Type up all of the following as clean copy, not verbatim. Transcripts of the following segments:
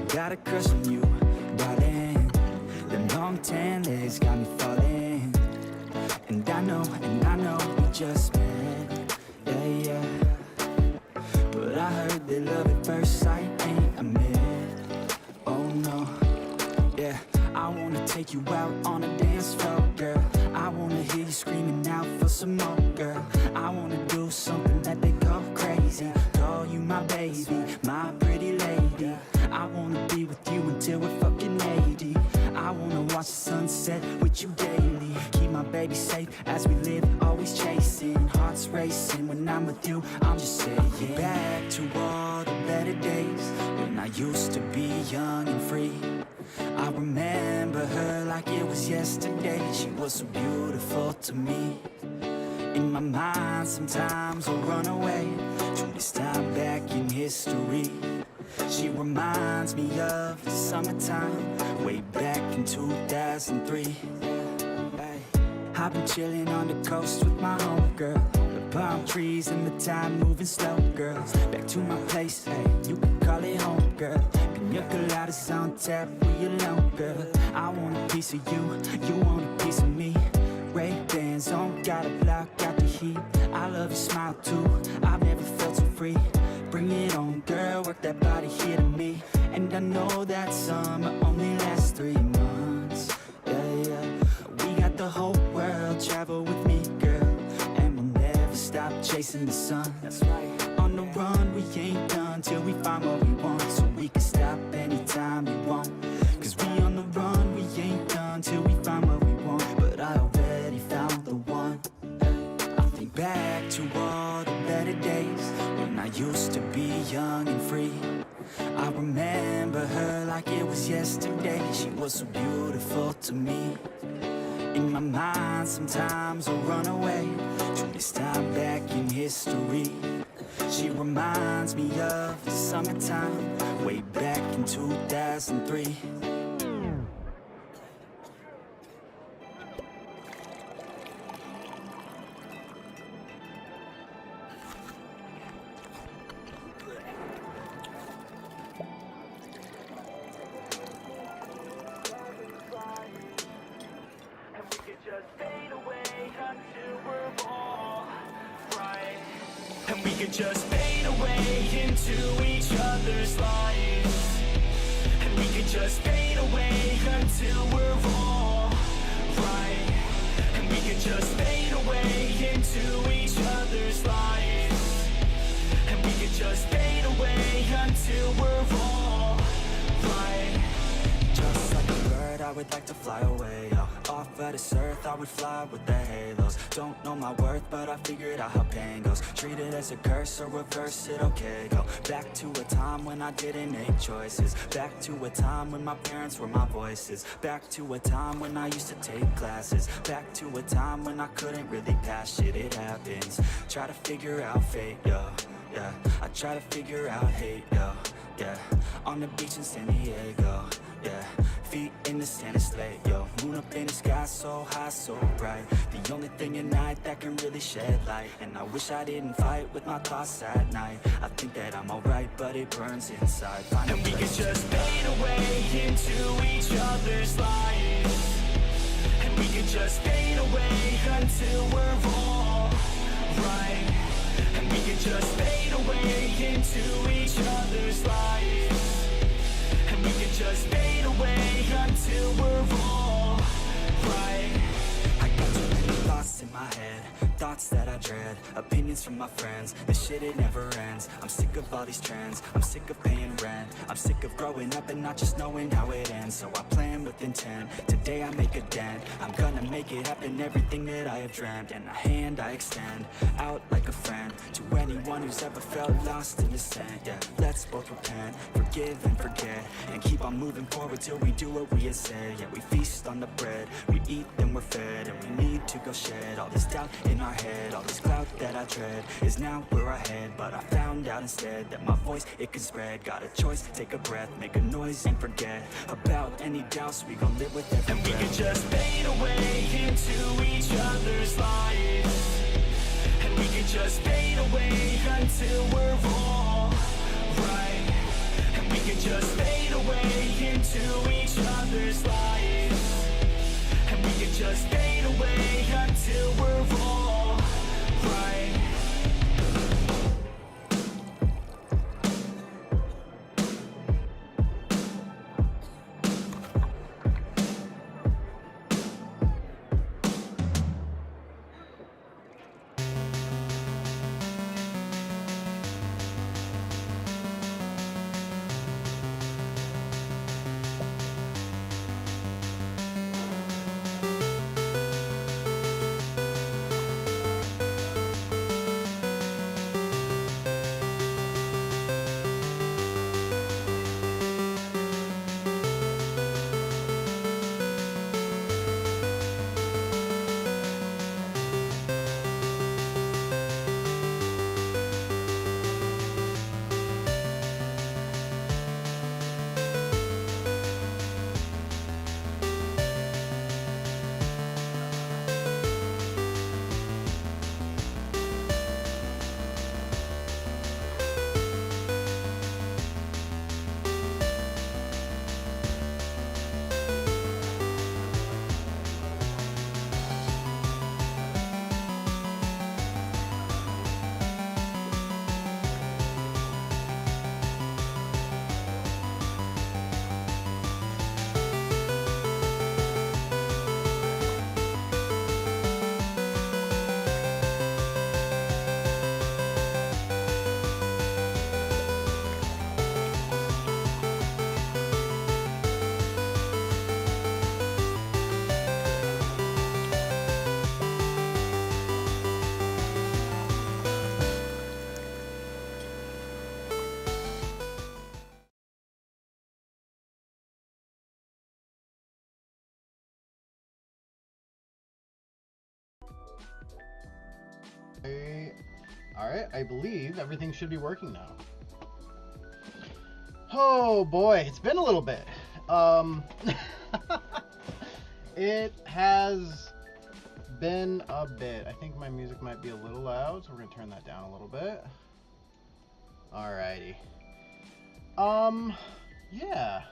got a crush on you, darling. Them long tan legs got me falling. And I know we just met, yeah, yeah. But I heard that love at first sight ain't a myth. Oh no, yeah. I wanna take you out on a dance floor, girl. I wanna hear you screaming out for some more, girl. I wanna do something that they call crazy. Call you my baby, my pretty lady. I wanna be with you until we're fucking 80. I wanna watch the sunset with you daily. Keep my baby safe as we live, always chasing. Hearts racing when I'm with you, I'm just saying. Back to all the better days when I used to be young and free. I remember her like it was yesterday. She was so beautiful to me. In my mind sometimes I'll run away to this time back in history. She reminds me of the summertime, way back in 2003. I've been chilling on the coast with my homegirl. The palm trees and the time moving slow, girls. Back to my place, hey, you can call it home, girl. Pina coladas on tap, we alone, girl. I want a piece of you, you want a piece of me. Ray-Bans on, got a block, got the heat. I love your smile too, I've never felt so free. Bring it on, girl, work that body here to me. And I know that summer only lasts 3 months, yeah, yeah. We got the whole world, travel with me, girl. And we'll never stop chasing the sun. That's right. On the run, we ain't done till we find what we want. So we can stop anytime we want. Cause we on the run, we ain't done till we find what we want. But I already found the one. I think back to all the better days when I used to be young and free. I remember her like it was yesterday. She was so beautiful to me. In my mind sometimes I'll run away to this time back in history. She reminds me of the summertime, way back in 2003. Just fade away until we're all right. And we could just fade away into each other's lives. And we could just fade away until we're all right. And we could just fade away into each other's lives. And we could just fade away until we're all right. Just like a bird, I would like to fly away, yo. Off of this earth, I would fly with the halos. Don't know my worth, but I figured out how pain goes. Treat it as a curse or reverse it, okay, go back to a time when I didn't make choices. Back to a time when my parents were my voices. Back to a time when I used to take classes. Back to a time when I couldn't really pass shit, it happens. Try to figure out fate, yo, yeah. I try to figure out hate, yo, yeah. On the beach in San Diego, yeah. Feet in the sand, it's late, yo. Moon up in the sky, so high, so bright. The only thing at night that can really shed light. And I wish I didn't fight with my thoughts at night. I think that I'm alright, but it burns inside. And we could just fade away into each other's lives. And we could just fade away until we're all right. And we could just fade away into each other's lives. And we could just fade away until we're all right. I got too many thoughts in my head, thoughts that I dread, opinions from my friends. This shit, it never ends. I'm sick of all these trends, I'm sick of paying rent. I'm sick of growing up and not just knowing how it ends. So I plan with intent, today I make a dent. I'm gonna make it happen, everything that I have dreamt. And a hand I extend, out like a friend, to anyone who's ever felt lost in the sand. Yeah, let's both repent, forgive and forget, and keep on moving forward till we do what we had said. Yeah, we feast on the bread, we eat then we're fed. And we need to go shed all this doubt in our head. All this cloud that I tread is now where I head. But I found out instead that my voice, it can spread. Got a choice, take a breath, make a noise and forget about any doubts. We gon' live with every breath. And we breath. could just fade away into each other's lives. And we could just fade away until we're all right. And we could just fade away into each other's lives, and we can just fade away until we're all right. Alright, I believe everything should be working now. Oh boy, it's been a little bit. It has been a bit. I think my music might be a little loud, so we're gonna turn that down a little bit. Alrighty. Yeah.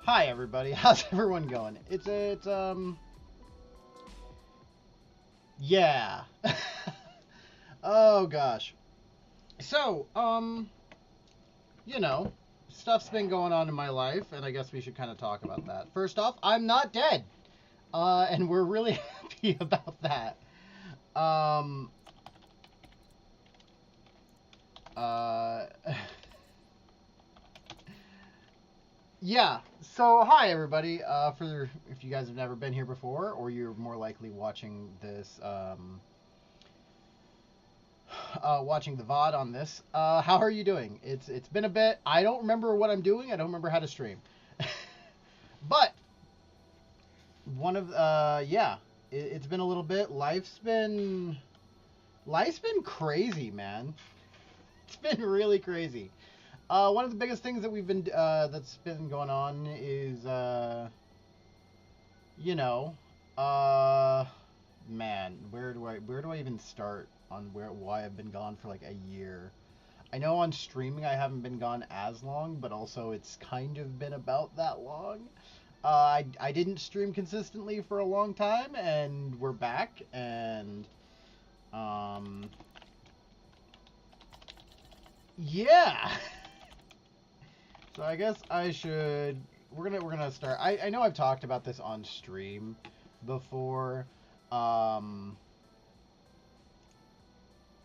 Hi everybody, how's everyone going? Yeah. Oh gosh. So, you know, stuff's been going on in my life, and I guess we should kind of talk about that. First off, I'm not dead. And we're really happy about that. Yeah, so hi everybody. For if you guys have never been here before, or you're more likely watching this, watching the VOD on this, how are you doing? It's been a bit. I don't remember what I'm doing. I don't remember how to stream. But yeah, it's been a little bit. Life's been crazy, man. It's been really crazy. One of the biggest things that we've been that's been going on is you know, man, where do I even start on why I've been gone for like a year? I know on streaming I haven't been gone as long, but also it's kind of been about that long. I didn't stream consistently for a long time, and we're back, and yeah. So I guess I should. We're gonna start. I know I've talked about this on stream before.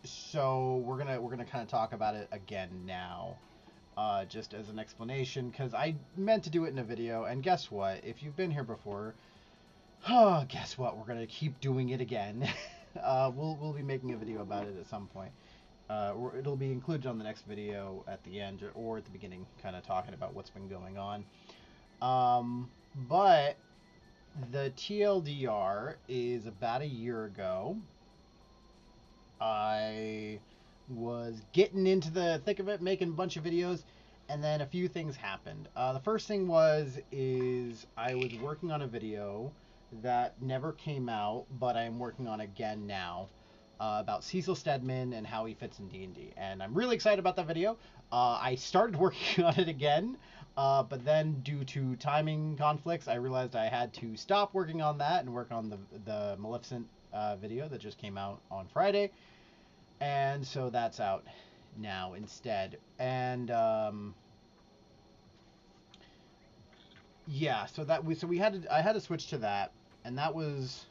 So we're gonna kind of talk about it again now, just as an explanation, because I meant to do it in a video, and guess what? If you've been here before, oh, guess what? We're gonna keep doing it again. We'll be making a video about it at some point. It'll be included on the next video at the end or at the beginning, kind of talking about what's been going on. But the TLDR is about a year ago. I was getting into the thick of it, making a bunch of videos, and then a few things happened. The first thing is I was working on a video that never came out, but I'm working on again now, about Cecil Stedman and how he fits in D&D, and I'm really excited about that video. I started working on it again. But then, due to timing conflicts, I realized I had to stop working on that and work on the Maleficent video that just came out on Friday, and so that's out now instead. And yeah, so we had to, I had to switch to that, and that was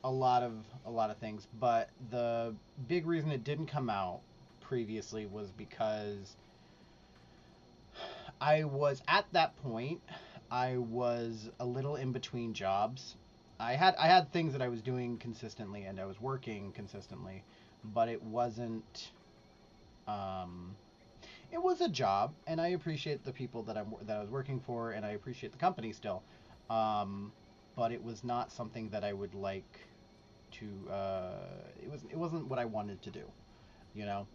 a lot of things. But the big reason it didn't come out previously was because I was at that point, I was a little in between jobs. I had things that I was doing consistently and I was working consistently, but um it was a job, and I appreciate the people that I was working for, and I appreciate the company still. Um but it was not something that I would like to it wasn't what I wanted to do, you know?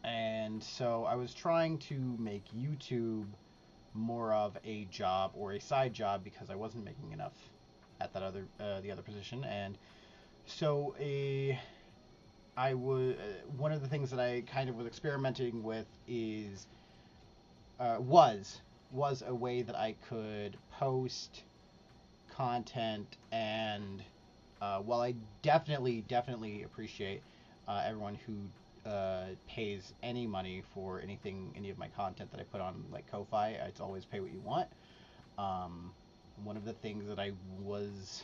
And so I was trying to make YouTube more of a job or a side job because I wasn't making enough at that other the other position. And so a I was one of the things that I kind of was experimenting with is was a way that I could post content. And while I definitely appreciate everyone who pays any money for any of my content that I put on like Ko-fi, it's always pay what you want. Um, One of the things that I was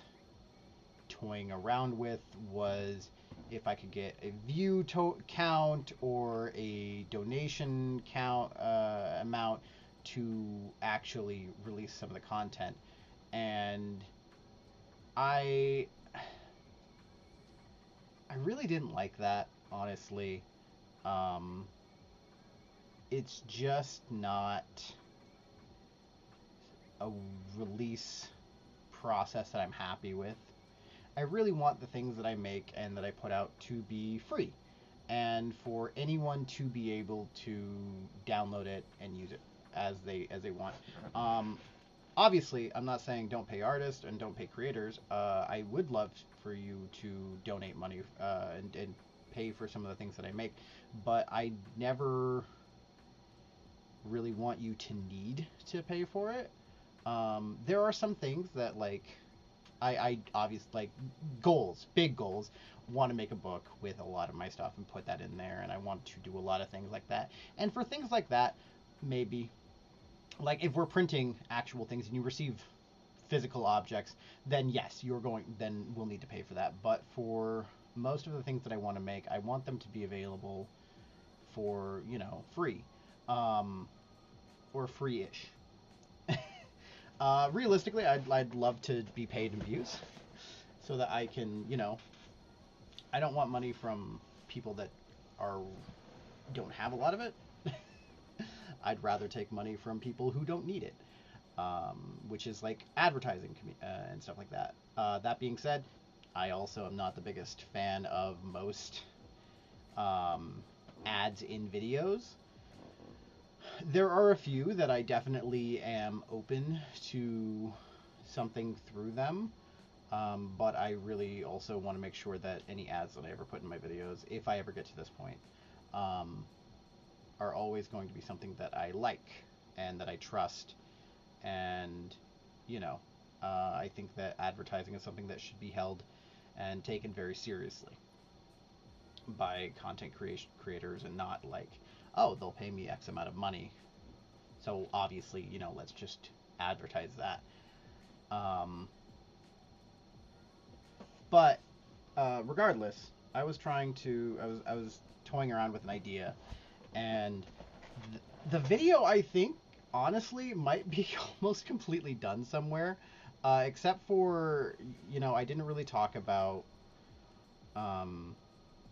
toying around with was if I could get a count or a donation count amount to actually release some of the content. And I I really didn't like that, honestly. Um, it's just not a release process that I'm happy with. I really want the things that I make and that I put out to be free, and for anyone to be able to download it and use it as they want. Um, Obviously, I'm not saying don't pay artists and don't pay creators. I would love for you to donate money and pay for some of the things that I make, but I never really want you to need to pay for it. There are some things that like I obviously like big goals. Want to make a book with a lot of my stuff and put that in there, and I want to do a lot of things like that. And for things like that, maybe like if we're printing actual things and you receive physical objects, then yes, then we'll need to pay for that. But for most of the things that I want to make, I want them to be available for, free. Um, or free-ish. Realistically, I'd love to be paid in views so that I can, I don't want money from people that are don't have a lot of it. I'd rather take money from people who don't need it, which is like advertising and stuff like that. That being said, I also am not the biggest fan of most ads in videos. There are a few that I definitely am open to something through them, but I really also want to make sure that any ads that I ever put in my videos, if I ever get to this point, um, are always going to be something that I like and that I trust. And, you know, I think that advertising is something that should be held and taken very seriously by creators, and not like, oh, they'll pay me X amount of money, so obviously, let's just advertise that. Um, but regardless, I was toying around with an idea, and the video, I think, honestly might be almost completely done somewhere, except for, I didn't really talk about um,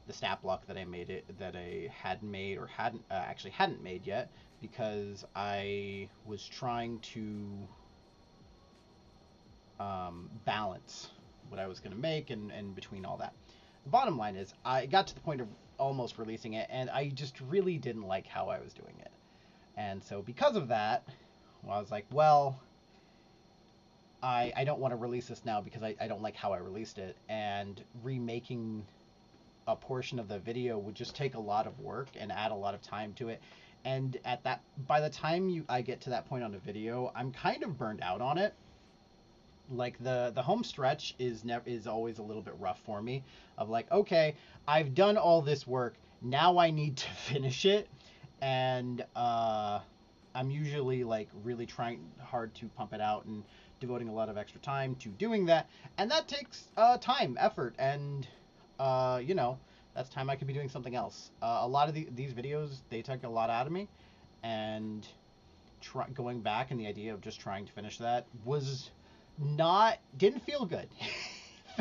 the stat block that I had made, or hadn't made yet, because I was trying to balance what I was going to make and between all that. The bottom line is I got to the point of almost releasing it, and I just really didn't like how I was doing it. And so because of that, I was like, well, I don't want to release this now because I don't like how I released it, and remaking a portion of the video would just take a lot of work and add a lot of time to it. And by the time I get to that point on a video, I'm kind of burned out on it. Like the home stretch is always a little bit rough for me, of like, okay, I've done all this work, now I need to finish it. And I'm usually like really trying hard to pump it out and devoting a lot of extra time to doing that, and that takes time, effort, and you know, that's time I could be doing something else. A lot of these videos, they took a lot out of me, and going back and the idea of just trying to finish that was not didn't feel good.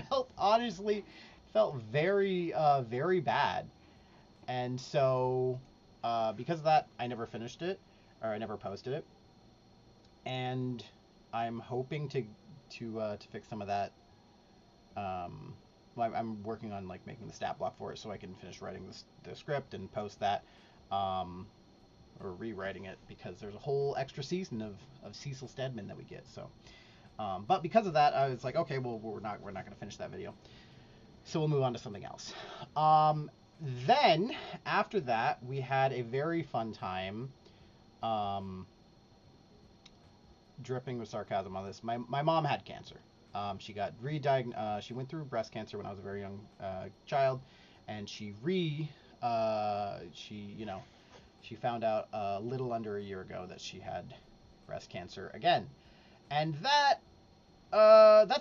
Felt honestly felt very very bad. And so because of that, I never finished it, or I never posted it. And I'm hoping to fix some of that. Well, I'm working on like making the stat block for it so I can finish writing the script and post that, or rewriting it, because there's a whole extra season of Cecil Stedman that we get. So, but because of that, I was like, okay, well, we're not going to finish that video, so we'll move on to something else. Then after that, we had a very fun time. Dripping with sarcasm on this. My mom had cancer. She got she went through breast cancer when I was a very young child, and she found out a little under a year ago that she had breast cancer again, and that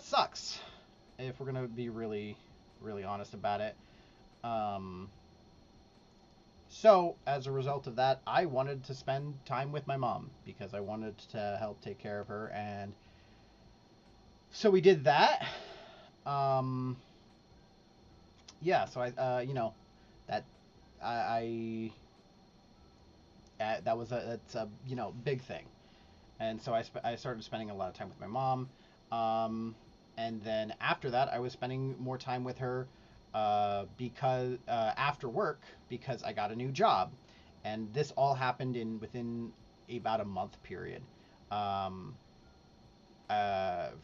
sucks. If we're gonna be really really honest about it. So, as a result of that, I wanted to spend time with my mom because I wanted to help take care of her, and so we did that. Yeah, so that I that was that's a big thing, and so I started spending a lot of time with my mom, and then after that, I was spending more time with her because after work, because I got a new job, and this all happened within about a month period. For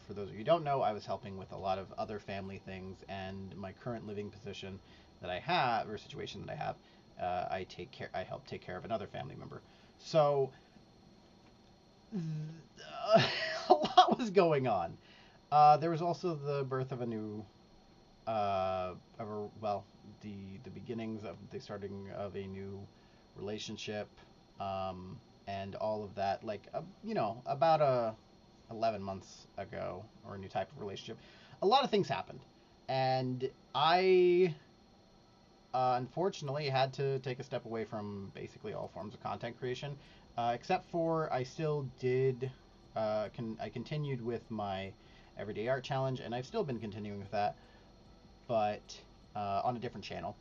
those of you who don't know, I was helping with a lot of other family things, and my current living position that I have, or situation that I have, I help take care of another family member. So a lot was going on. There was also the birth of a new, the beginnings of the starting of a new relationship, and all of that. Like, about 11 months ago, or a new type of relationship. A lot of things happened, and I unfortunately had to take a step away from basically all forms of content creation, except for I still did. I continued with my everyday art challenge, and I've still been continuing with that, but on a different channel.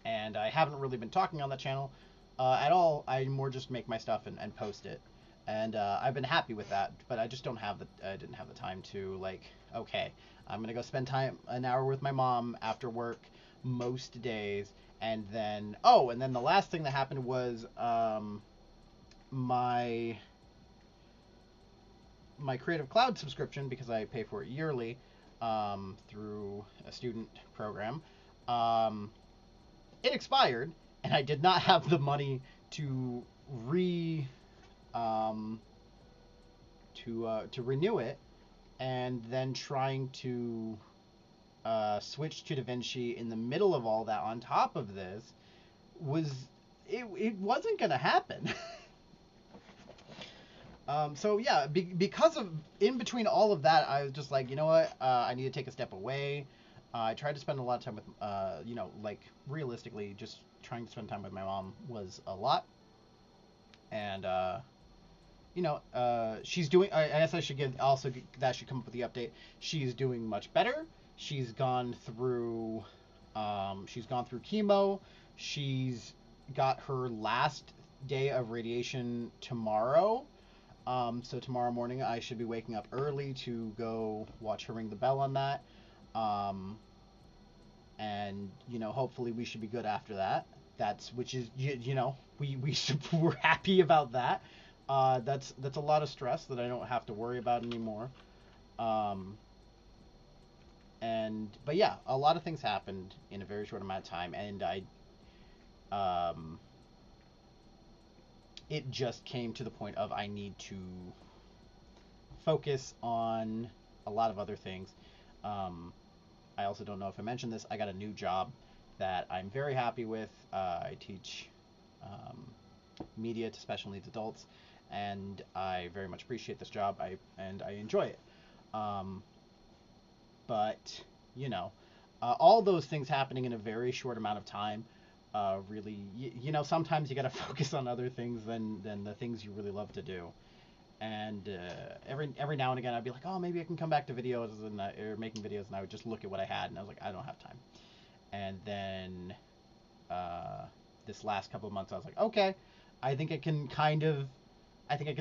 And I haven't really been talking on that channel at all. I more just make my stuff and post it, and I've been happy with that. But I just I didn't have the time to, like, okay, I'm gonna go spend an hour with my mom after work most days, and then the last thing that happened was my Creative Cloud subscription, because I pay for it yearly through a student program. It expired, and I did not have the money to to renew it, and then trying to switch to DaVinci in the middle of all that on top of this it wasn't gonna happen. So yeah, because of in between all of that, I was just like, you know what, I need to take a step away. I tried to spend a lot of time with, like, realistically, just trying to spend time with my mom was a lot. And, she's doing, I guess I should that should come up with the update. She's doing much better. She's gone through chemo. She's got her last day of radiation tomorrow. So tomorrow morning I should be waking up early to go watch her ring the bell on that. And hopefully we should be good after that. We're happy about that. That's a lot of stress that I don't have to worry about anymore. But yeah, a lot of things happened in a very short amount of time, and it just came to the point of I need to focus on a lot of other things. I also don't know if I mentioned this. I got a new job that I'm very happy with. I teach media to special needs adults, and I very much appreciate this job. I enjoy it. But you know, all those things happening in a very short amount of time. Really, you know, sometimes you got to focus on other things than the things you really love to do. And every now and again, I'd be like, oh, maybe I can come back to videos and or making videos, and I would just look at what I had, and I was like, I don't have time. And then this last couple of months, I was like, okay, I think I can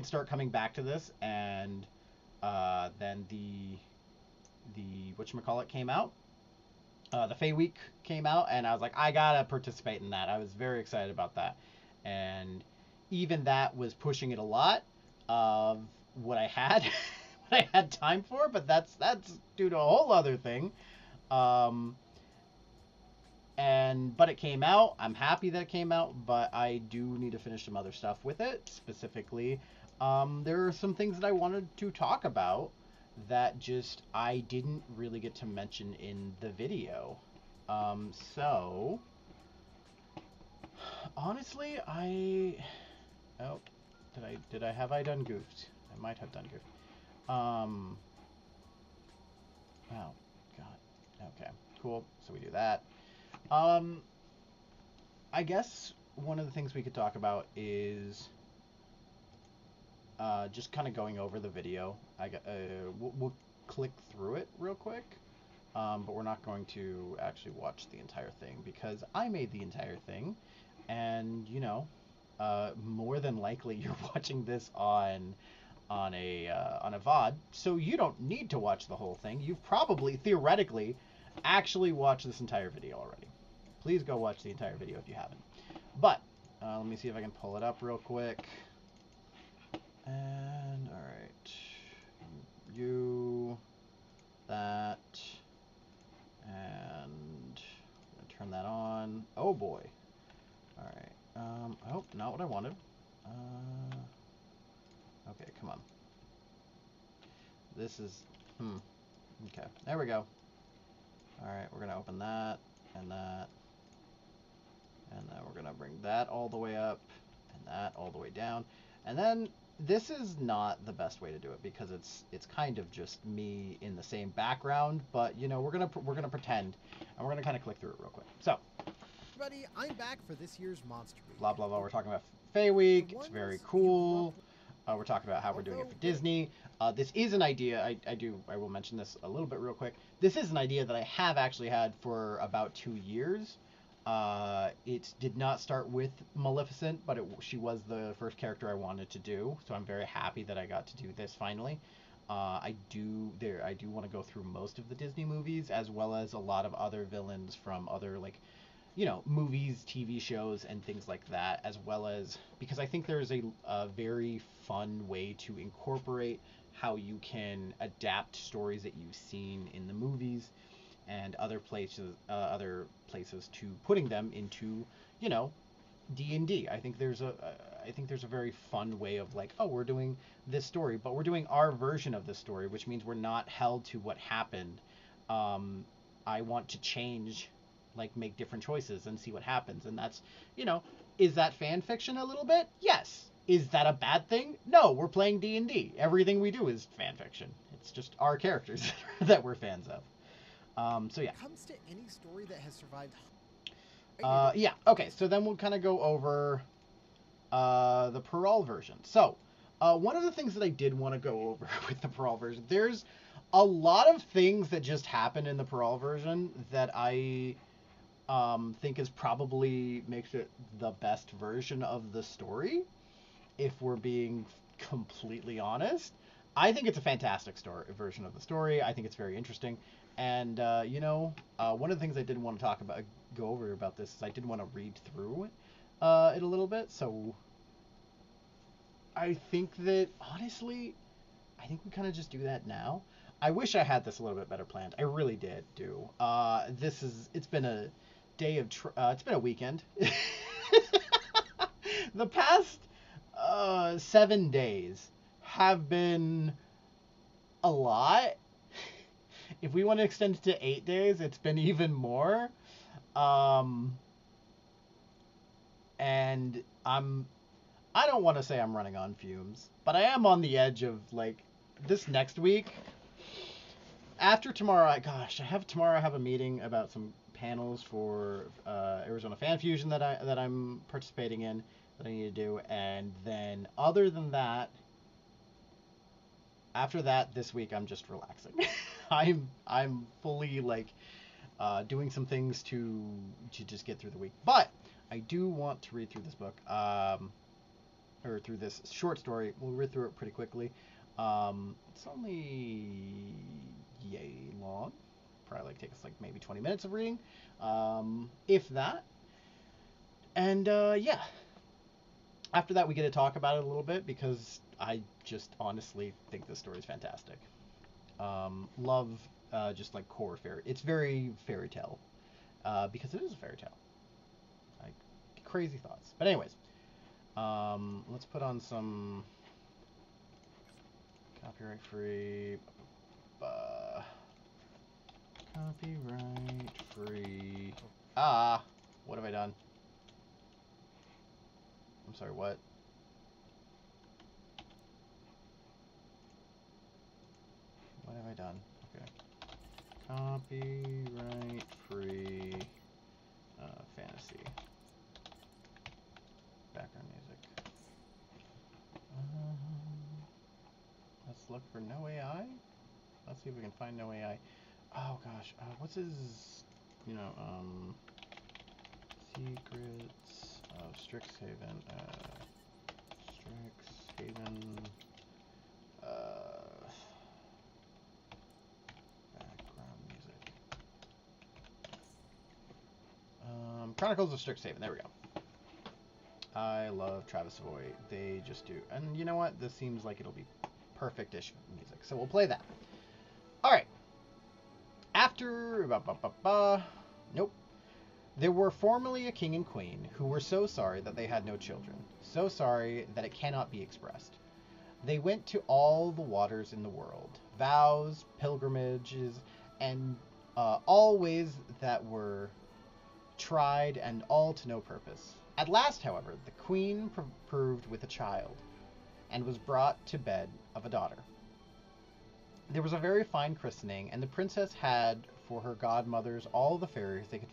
start coming back to this. And then the whatchamacallit came out. The Fey Week came out, and I was like, I gotta participate in that. I was very excited about that, and even that was pushing it a lot of what I had, what I had time for. But that's due to a whole other thing. But it came out. I'm happy that it came out, but I do need to finish some other stuff with it. Specifically, there are some things that I wanted to talk about that just I didn't really get to mention in the video. So honestly, have I done goofed? I might have done goofed. Oh god. Okay, cool. So we do that. I guess one of the things we could talk about is just kind of going over the video. We'll click through it real quick, but we're not going to actually watch the entire thing because I made the entire thing, and you know, more than likely you're watching this on a VOD, so you don't need to watch the whole thing. You've probably theoretically actually watched this entire video already. Please go watch the entire video if you haven't. But let me see if I can pull it up real quick. And all right, that, and turn that on. Oh boy. All right. Oh, not what I wanted. Okay, come on. This is okay. There we go. All right, we're gonna open that, and then we're gonna bring that all the way up, and that all the way down, and then this is not the best way to do it because it's kind of just me in the same background, but you know, we're gonna pretend, and we're gonna kind of click through it real quick. So, everybody, I'm back for this year's Monster Week. Blah blah blah. We're talking about Fey Week. It's very cool. We're talking about how we're doing it for Disney. This is an idea. I will mention this a little bit real quick. This is an idea that I have actually had for about 2 years. It did not start with Maleficent, but she was the first character I wanted to do. So I'm very happy that I got to do this finally. I do want to go through most of the Disney movies, as well as a lot of other villains from other, like, you know, movies, TV shows, and things like that, as well as, because I think there's a very fun way to incorporate how you can adapt stories that you've seen in the movies and other places to putting them into, you know, D&D. I think there's a very fun way of, like, oh, we're doing this story, but we're doing our version of this story, which means we're not held to what happened. I want to change, like, make different choices and see what happens. And that's, you know, is that fan fiction a little bit? Yes. Is that a bad thing? No, we're playing D&D. Everything we do is fan fiction. It's just our characters that we're fans of. So yeah. When it comes to any story that has survived. Yeah. Okay. So then we'll kind of go over the Parole version. So one of the things that I did want to go over with the Parole version, there's a lot of things that just happen in the Parole version that I think is probably makes it the best version of the story. If we're being completely honest, I think it's a fantastic version of the story. I think it's very interesting. And, you know, one of the things I did want to go over about this is I did want to read through it a little bit. So I think that, honestly, I think we kind of just do that now. I wish I had this a little bit better planned. I really did do. It's been a day of, it's been a weekend. The past 7 days have been a lot. If we want to extend it to 8 days, it's been even more. And I don't want to say I'm running on fumes, but I am on the edge of, like, this next week. After tomorrow, I have a meeting about some panels for Arizona Fan Fusion that I'm participating in that I need to do, and then other than that, after that, this week I'm just relaxing. I'm fully like doing some things to just get through the week, but I do want to read through this book, or through this short story. We'll read through it pretty quickly. It's only yay long. Probably take us like maybe 20 minutes of reading, if that. And yeah, after that we get to talk about it a little bit because I just honestly think this story is fantastic. Love just like core fairy. It's very fairy tale because it is a fairy tale. Like crazy thoughts. But anyways, let's put on some copyright free. Copyright free. What have I done? I'm sorry, what? What have I done? Okay. Copyright free fantasy. Background music. Let's look for no AI. Let's see if we can find no AI. Oh gosh, what's his, Secrets of Strixhaven, background music. Chronicles of Strixhaven, there we go. I love Travis Savoy, they just do, and you know what, this seems like it'll be perfect-ish music, so we'll play that. Alright. After... Nope. There were formerly a king and queen who were so sorry that they had no children, so sorry that it cannot be expressed. They went to all the waters in the world, vows, pilgrimages, and all ways that were tried and all to no purpose. At last, however, the queen proved with a child and was brought to bed of a daughter. There was a very fine christening, and the princess had for her godmothers all the fairies they could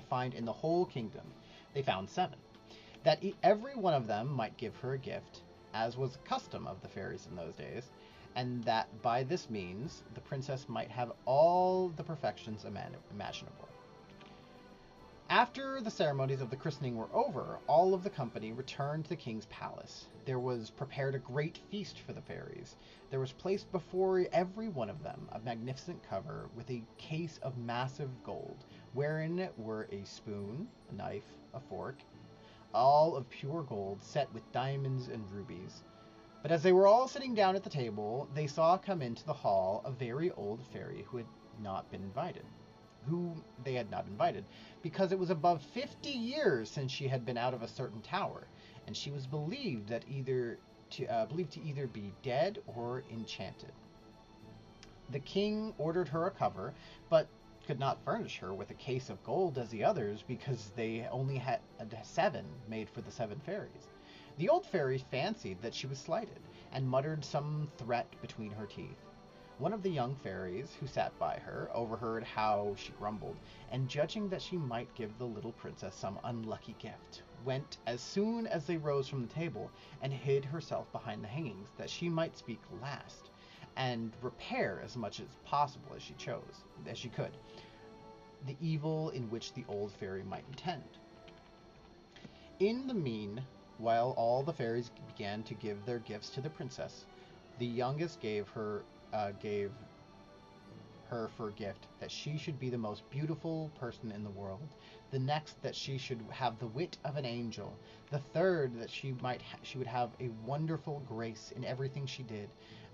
find in the whole kingdom. They found 7. That every one of them might give her a gift, as was the custom of the fairies in those days, and that by this means the princess might have all the perfections imaginable. After the ceremonies of the christening were over, all of the company returned to the king's palace. There was prepared a great feast for the fairies. There was placed before every one of them a magnificent cover with a case of massive gold, wherein were a spoon, a knife, a fork, all of pure gold, set with diamonds and rubies. But as they were all sitting down at the table, they saw come into the hall a very old fairy who had not been invited. Who they had not invited, because it was above 50 years since she had been out of a certain tower, and she was believed to either be dead or enchanted. The king ordered her a cover, but could not furnish her with a case of gold as the others, because they only had 7 made for the 7 fairies. The old fairy fancied that she was slighted, and muttered some threat between her teeth. One of the young fairies, who sat by her, overheard how she grumbled, and judging that she might give the little princess some unlucky gift, went, as soon as they rose from the table, and hid herself behind the hangings, that she might speak last, and repair as much as possible as she could, the evil in which the old fairy might intend. In the mean, while all the fairies began to give their gifts to the princess, the youngest gave her for gift that she should be the most beautiful person in the world, the next that she should have the wit of an angel, the third that she would have a wonderful grace in everything she did,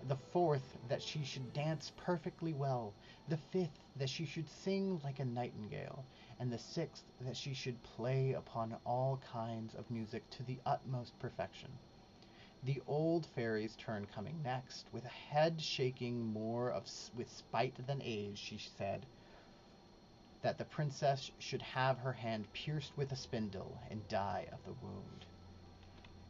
the fourth that she should dance perfectly well, the fifth that she should sing like a nightingale, and the sixth that she should play upon all kinds of music to the utmost perfection. The old fairy's turn coming next, with a head shaking more with spite than age, she said that the princess should have her hand pierced with a spindle and die of the wound.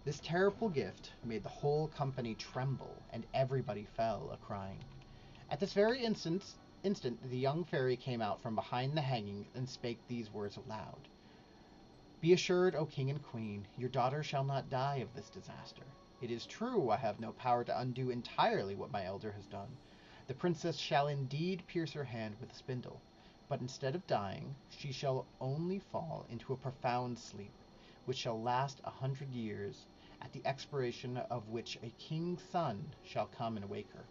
This terrible gift made the whole company tremble, and everybody fell a crying. At this very instant the young fairy came out from behind the hangings and spake these words aloud. Be assured, O king and queen, your daughter shall not die of this disaster. It is true I have no power to undo entirely what my elder has done. The princess shall indeed pierce her hand with a spindle, but instead of dying, she shall only fall into a profound sleep, which shall last 100 years, at the expiration of which a king's son shall come and wake her.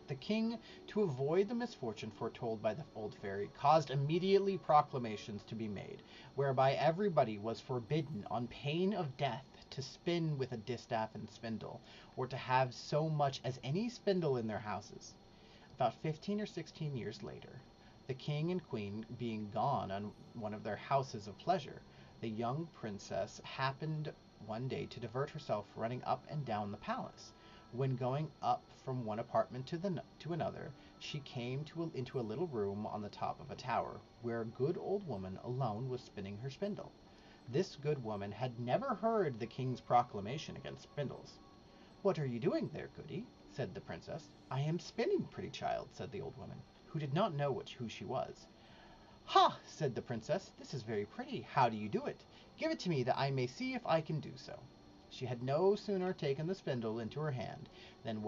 The king, to avoid the misfortune foretold by the old fairy, caused immediately proclamations to be made, whereby everybody was forbidden, on pain of death, to spin with a distaff and spindle, or to have so much as any spindle in their houses. About 15 or 16 years later, the king and queen being gone on one of their houses of pleasure, the young princess happened one day to divert herself running up and down the palace. When going up from one apartment to another, she came into a little room on the top of a tower, where a good old woman alone was spinning her spindle. This good woman had never heard the king's proclamation against spindles. What are you doing there, goody? Said the princess. I am spinning, pretty child, said the old woman, who did not know who she was. Ha, said the princess, this is very pretty. How do you do it? Give it to me that I may see if I can do so. She had no sooner taken the spindle into her hand than,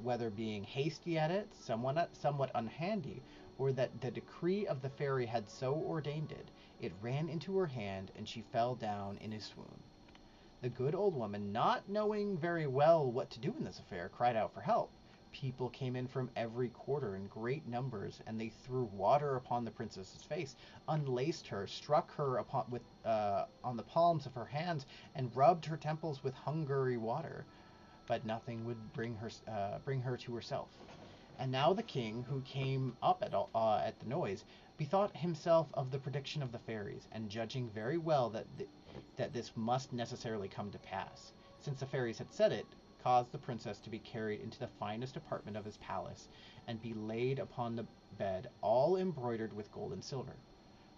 whether being hasty at it, somewhat unhandy, or that the decree of the fairy had so ordained it, it ran into her hand, and she fell down in a swoon. The good old woman, not knowing very well what to do in this affair, cried out for help. People came in from every quarter in great numbers, and they threw water upon the princess's face, unlaced her, struck her on the palms of her hands, and rubbed her temples with Hungary water, but nothing would bring her to herself. And now the king, who came up at the noise, bethought himself of the prediction of the fairies, and judging very well that this must necessarily come to pass, since the fairies had said it, caused the princess to be carried into the finest apartment of his palace, and be laid upon the bed, all embroidered with gold and silver.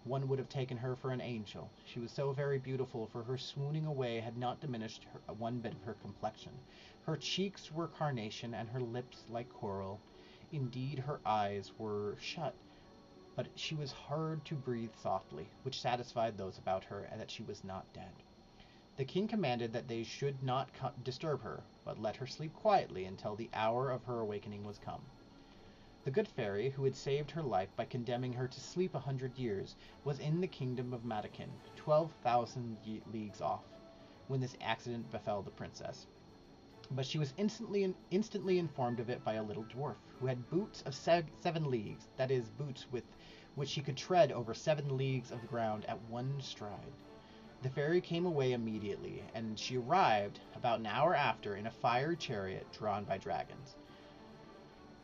One would have taken her for an angel. She was so very beautiful, for her swooning away had not diminished one bit of her complexion. Her cheeks were carnation, and her lips like coral. Indeed, her eyes were shut, but she was heard to breathe softly, which satisfied those about her that she was not dead. The king commanded that they should not disturb her, but let her sleep quietly until the hour of her awakening was come. The good fairy, who had saved her life by condemning her to sleep 100 years, was in the kingdom of Matakin, 12,000 leagues off, when this accident befell the princess. But she was instantly informed of it by a little dwarf, who had boots of 7 leagues, that is, boots with which she could tread over 7 leagues of ground at one stride. The fairy came away immediately, and she arrived about an hour after in a fiery chariot drawn by dragons.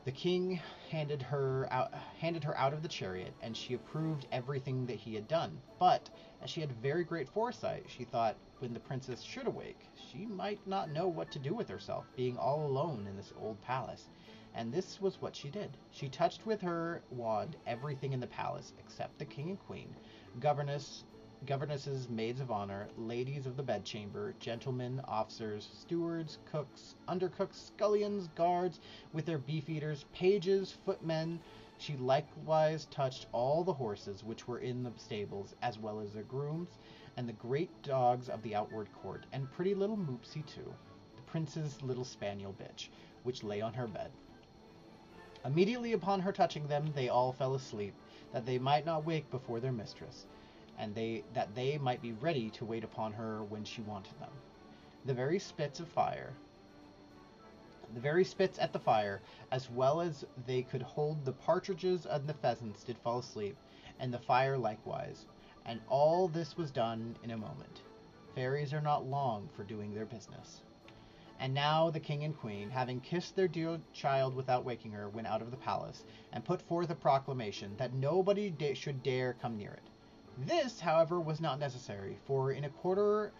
The king handed her out of the chariot, and she approved everything that he had done. But, as she had very great foresight, she thought when the princess should awake, she might not know what to do with herself, being all alone in this old palace. And this was what she did. She touched with her wand everything in the palace, except the king and queen, governesses, maids of honor, ladies of the bedchamber, gentlemen, officers, stewards, cooks, undercooks, scullions, guards, with their beefeaters, pages, footmen. She likewise touched all the horses which were in the stables, as well as their grooms, and the great dogs of the outward court, and pretty little Moopsy too, the prince's little spaniel bitch, which lay on her bed. Immediately upon her touching them, they all fell asleep, that they might not wake before their mistress, and that they might be ready to wait upon her when she wanted them. The very spits at the fire, as well as they could hold the partridges and the pheasants, did fall asleep, and the fire likewise, and all this was done in a moment. Fairies are not long for doing their business. And now the king and queen, having kissed their dear child without waking her, went out of the palace, and put forth a proclamation that nobody should dare come near it. This, however, was not necessary, for in a quarter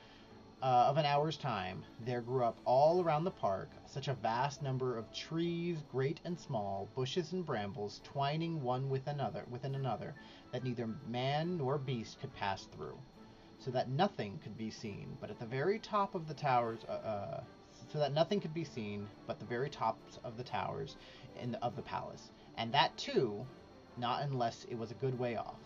of an hour's time there grew up all around the park such a vast number of trees, great and small, bushes and brambles, twining one with another, that neither man nor beast could pass through, so that nothing could be seen but at the very top of the towers. So that nothing could be seen but the very tops of the towers of the palace, and that too, not unless it was a good way off.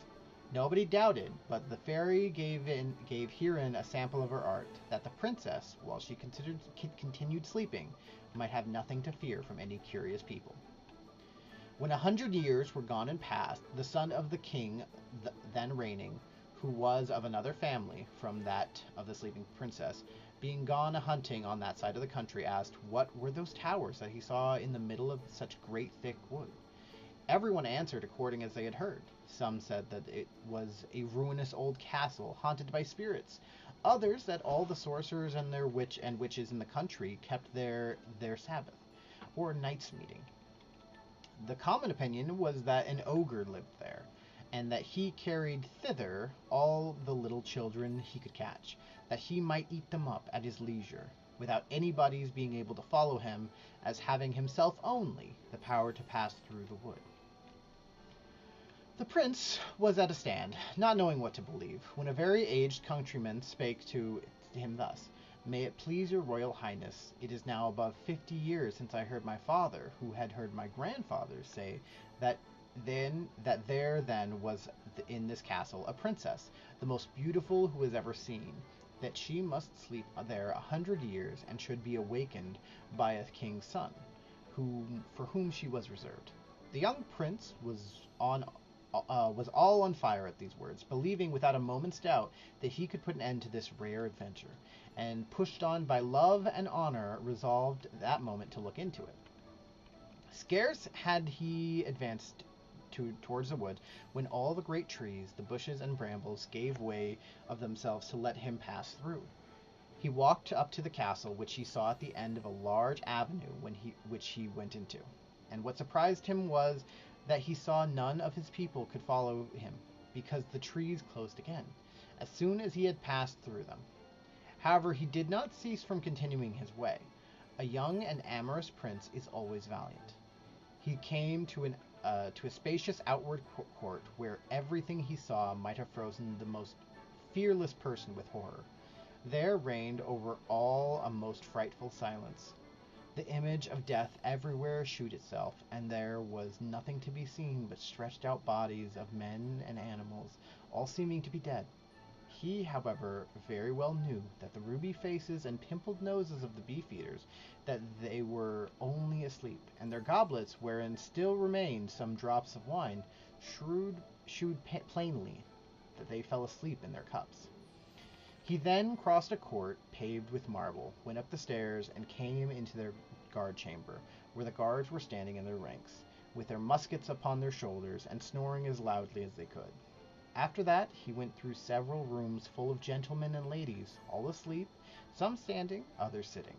Nobody doubted, but the fairy gave herein a sample of her art, that the princess, while she continued sleeping, might have nothing to fear from any curious people. When 100 years were gone and past, the son of the king then reigning, who was of another family from that of the sleeping princess, being gone a-hunting on that side of the country, asked what were those towers that he saw in the middle of such great thick wood. Everyone answered according as they had heard. Some said that it was a ruinous old castle haunted by spirits. Others that all the sorcerers and their witches in the country kept their Sabbath, or night's meeting. The common opinion was that an ogre lived there, and that he carried thither all the little children he could catch, that he might eat them up at his leisure, without anybody's being able to follow him, as having himself only the power to pass through the wood. The prince was at a stand, not knowing what to believe, when a very aged countryman spake to him thus: "May it please your royal highness, it is now above 50 years since I heard my father, who had heard my grandfather, say that there then was in this castle a princess, the most beautiful who was ever seen, that she must sleep there 100 years, and should be awakened by a king's son, for whom she was reserved." The young prince was all on fire at these words, believing without a moment's doubt that he could put an end to this rare adventure, and pushed on by love and honor, resolved that moment to look into it. Scarce had he advanced towards the wood, when all the great trees, the bushes and brambles, gave way of themselves to let him pass through. He walked up to the castle, which he saw at the end of a large avenue, which he went into. And what surprised him was that he saw none of his people could follow him, because the trees closed again, as soon as he had passed through them. However, he did not cease from continuing his way. A young and amorous prince is always valiant. He came to a spacious outward court, where everything he saw might have frozen the most fearless person with horror. There reigned over all a most frightful silence. The image of death everywhere shewed itself, and there was nothing to be seen but stretched out bodies of men and animals, all seeming to be dead. He, however, very well knew that the ruby faces and pimpled noses of the beef-eaters, that they were only asleep, and their goblets, wherein still remained some drops of wine, shewed plainly that they fell asleep in their cups. He then crossed a court paved with marble, went up the stairs, and came into their guard chamber, where the guards were standing in their ranks, with their muskets upon their shoulders, and snoring as loudly as they could. After that he went through several rooms full of gentlemen and ladies, all asleep, some standing, others sitting.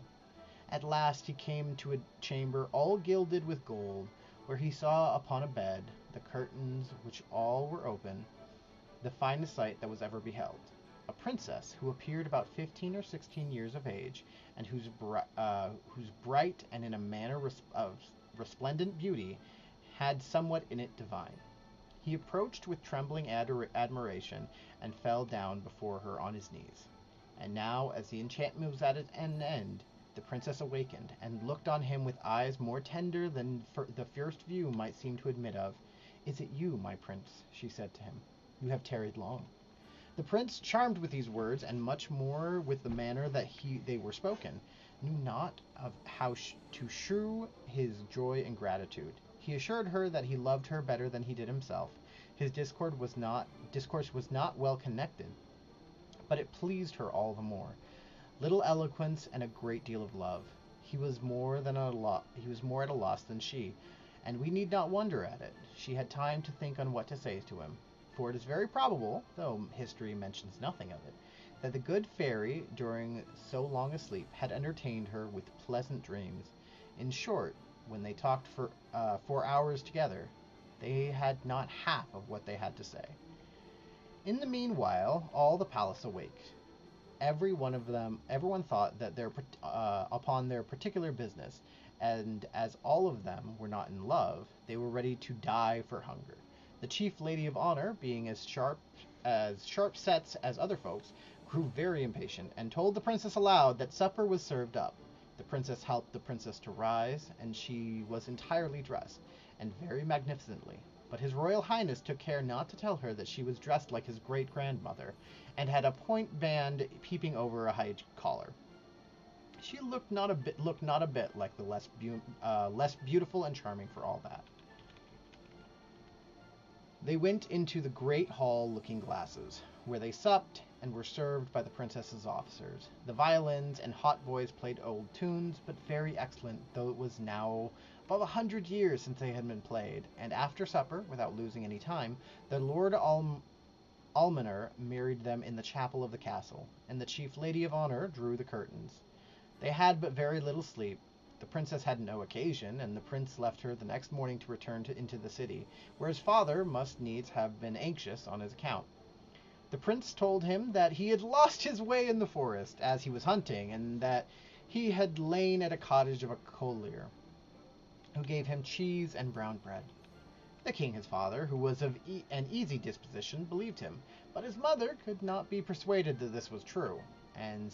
At last he came to a chamber all gilded with gold, where he saw upon a bed, the curtains which all were open, the finest sight that was ever beheld. A princess, who appeared about 15 or 16 years of age, and whose bright and in a manner of resplendent beauty had somewhat in it divine. He approached with trembling admiration, and fell down before her on his knees. And now, as the enchantment was at an end, the princess awakened, and looked on him with eyes more tender than the first view might seem to admit of. "Is it you, my prince?" she said to him. "You have tarried long." The prince, charmed with these words, and much more with the manner that they were spoken, knew not of how to shew his joy and gratitude. He assured her that he loved her better than he did himself. His discourse was not well connected, but it pleased her all the more. Little eloquence and a great deal of love. He was more at a loss than she, and we need not wonder at it. She had time to think on what to say to him, for it is very probable, though history mentions nothing of it, that the good fairy, during so long a sleep, had entertained her with pleasant dreams. In short, when they talked for 4 hours together, they had not half of what they had to say. In the meanwhile, all the palace awaked. Everyone thought that upon their particular business, and as all of them were not in love, they were ready to die for hunger. The chief lady of honor, being as sharp sets as other folks, grew very impatient and told the princess aloud that supper was served up. The princess helped the princess to rise, and she was entirely dressed, and very magnificently. But his royal highness took care not to tell her that she was dressed like his great grandmother, and had a point band peeping over a high collar. She looked not a bit like the less beautiful and charming for all that. They went into the great hall Looking Glasses, where they supped and were served by the princess's officers. The violins and hautboys played old tunes, but very excellent, though it was now above 100 years since they had been played. And after supper, without losing any time, the Lord Almoner married them in the chapel of the castle, and the chief lady of honor drew the curtains. They had but very little sleep. The princess had no occasion, and the prince left her the next morning to return into the city, where his father must needs have been anxious on his account. The prince told him that he had lost his way in the forest as he was hunting, and that he had lain at a cottage of a collier, who gave him cheese and brown bread. The king, his father, who was of an easy disposition, believed him, but his mother could not be persuaded that this was true, and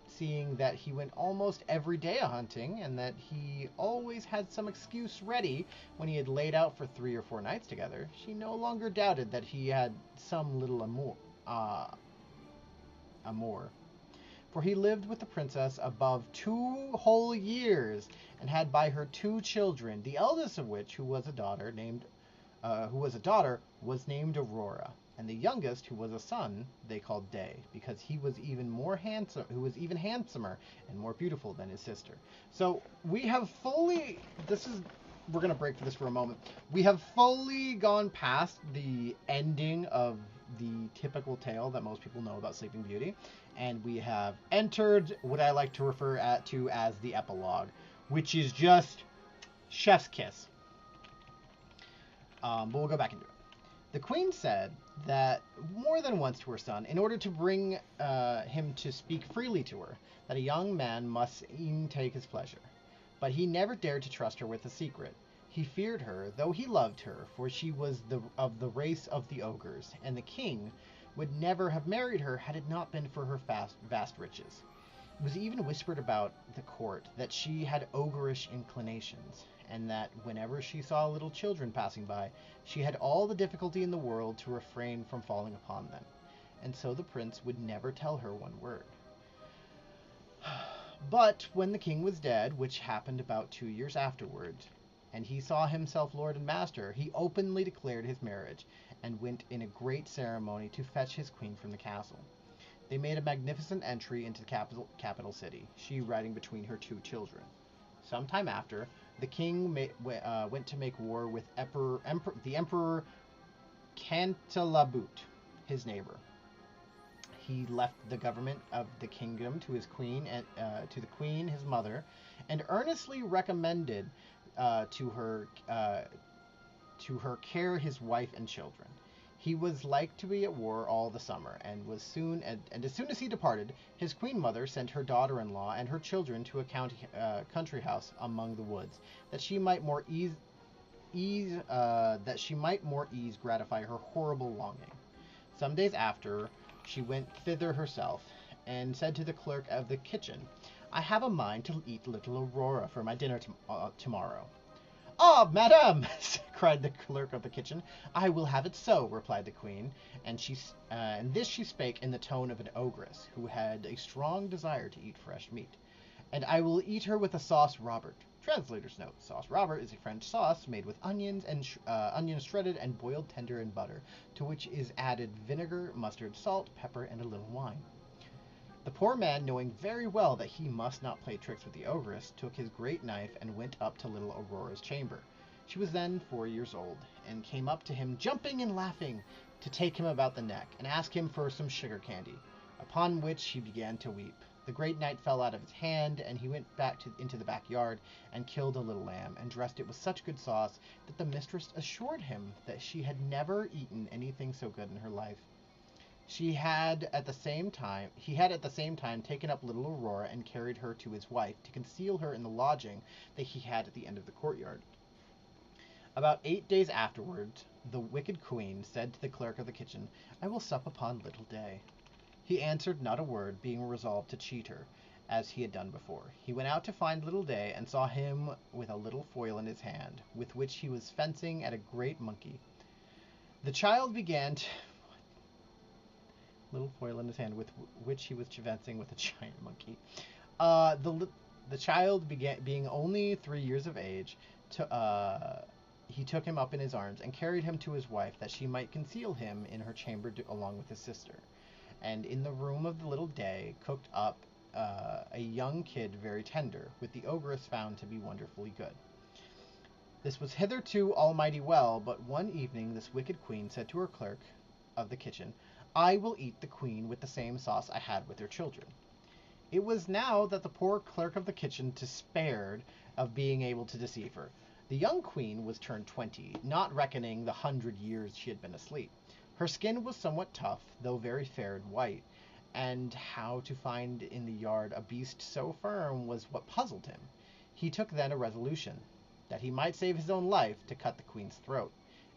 seeing that he went almost every day a hunting, and that he always had some excuse ready when he had laid out for 3 or 4 nights together, she no longer doubted that he had some little amour. For he lived with the princess above 2 whole years, and had by her 2 children, the eldest of which, who was a daughter, was named Aurora, and the youngest, who was a son, they called Day, because he was even handsomer and more beautiful than his sister. So we have fully, we're going to break for this for a moment. We have fully gone past the ending of the typical tale that most people know about Sleeping Beauty, and we have entered what I like to refer to as the epilogue, which is just chef's kiss. But we'll go back into it. The queen said that more than once to her son, in order to bring him to speak freely to her, that a young man must e'en take his pleasure. But he never dared to trust her with a secret. He feared her, though he loved her, for she was of the race of the ogres, and the king would never have married her had it not been for her vast riches. It was even whispered about the court that she had ogreish inclinations, and that whenever she saw little children passing by, she had all the difficulty in the world to refrain from falling upon them, and so the prince would never tell her one word. But when the king was dead, which happened about 2 years afterward, and he saw himself lord and master, he openly declared his marriage, and went in a great ceremony to fetch his queen from the castle. They made a magnificent entry into the capital city, she riding between her 2 children. Some time after, the king went to make war with the Emperor Cantalabute, his neighbor. He left the government of the kingdom to his queen and to the queen, his mother, and earnestly recommended to her care his wife and children. He was like to be at war all the summer, and as soon as he departed, his queen mother sent her daughter-in-law and her children to a country house among the woods, that she might more ease gratify her horrible longing. Some days after, she went thither herself, and said to the clerk of the kitchen, "I have a mind to eat little Aurora for my dinner tomorrow." "Ah, madame!" cried the clerk of the kitchen. "I will have it so," replied the queen, and this she spake in the tone of an ogress, who had a strong desire to eat fresh meat. "And I will eat her with a sauce Robert." Translator's note: Sauce Robert is a French sauce made with onions shredded and boiled tender in butter, to which is added vinegar, mustard, salt, pepper, and a little wine. The poor man, knowing very well that he must not play tricks with the ogress, took his great knife and went up to little Aurora's chamber. She was then 4 years old, and came up to him jumping and laughing, to take him about the neck, and ask him for some sugar candy. A upon which he began to weep. The great knight fell out of his hand, and he went back into the backyard and killed a little lamb, and dressed it with such good sauce that the mistress assured him that she had never eaten anything so good in her life. He had at the same time taken up little Aurora and carried her to his wife to conceal her in the lodging that he had at the end of the courtyard. About 8 days afterward, the wicked queen said to the clerk of the kitchen, "I will sup upon little Day." He answered not a word, being resolved to cheat her, as he had done before. He went out to find little Day, and saw him with a little foil in his hand, with which he was fencing at a great monkey. The child began to... little foil in his hand, with which he was fencing with a giant monkey. The child being only 3 years of age, he took him up in his arms and carried him to his wife, that she might conceal him in her chamber along with his sister. And in the room of the little Day cooked up a young kid very tender, with the ogress found to be wonderfully good. This was hitherto almighty well, but one evening this wicked queen said to her clerk of the kitchen, "I will eat the queen with the same sauce I had with her children." It was now that the poor clerk of the kitchen despaired of being able to deceive her. The young queen was turned 20, not reckoning the 100 years she had been asleep. Her skin was somewhat tough, though very fair and white, and how to find in the yard a beast so firm was what puzzled him. He took then a resolution, that he might save his own life, to cut the queen's throat.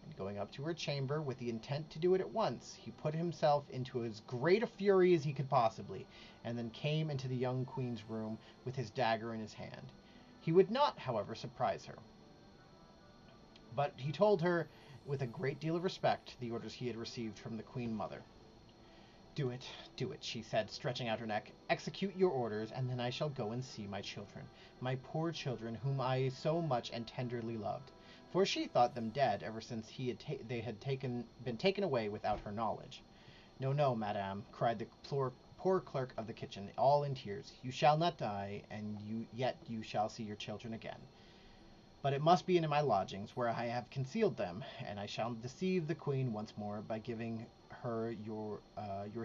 And going up to her chamber with the intent to do it at once, he put himself into as great a fury as he could possibly, and then came into the young queen's room with his dagger in his hand. He would not, however, surprise her, but he told her, with a great deal of respect, the orders he had received from the queen mother. Do it, she said, stretching out her neck. "Execute your orders, and then I shall go and see my children, my poor children, whom I so much and tenderly loved." For she thought them dead ever since they had been taken away without her knowledge. No, madame," cried the poor clerk of the kitchen, all in tears. "You shall not die, and yet you shall see your children again. But it must be in my lodgings, where I have concealed them, and I shall deceive the queen once more by giving her your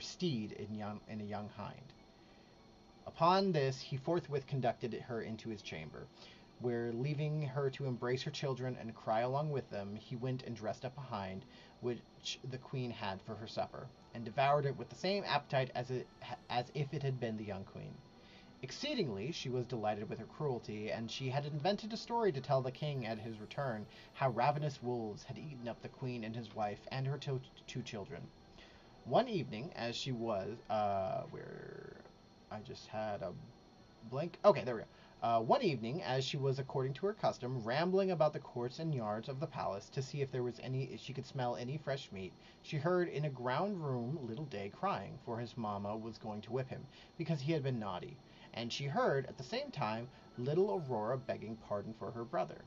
steed in a young hind." Upon this he forthwith conducted her into his chamber, where, leaving her to embrace her children and cry along with them, he went and dressed up a hind, which the queen had for her supper, and devoured it with the same appetite as if it had been the young queen. Exceedingly she was delighted with her cruelty, and she had invented a story to tell the king at his return, how ravenous wolves had eaten up the queen and his wife and her two children. One evening, as she was, one evening, as she was, according to her custom, rambling about the courts and yards of the palace to see if she could smell any fresh meat, she heard in a ground room little Day crying, for his mamma was going to whip him, because he had been naughty, and she heard, at the same time, little Aurora begging pardon for her brother.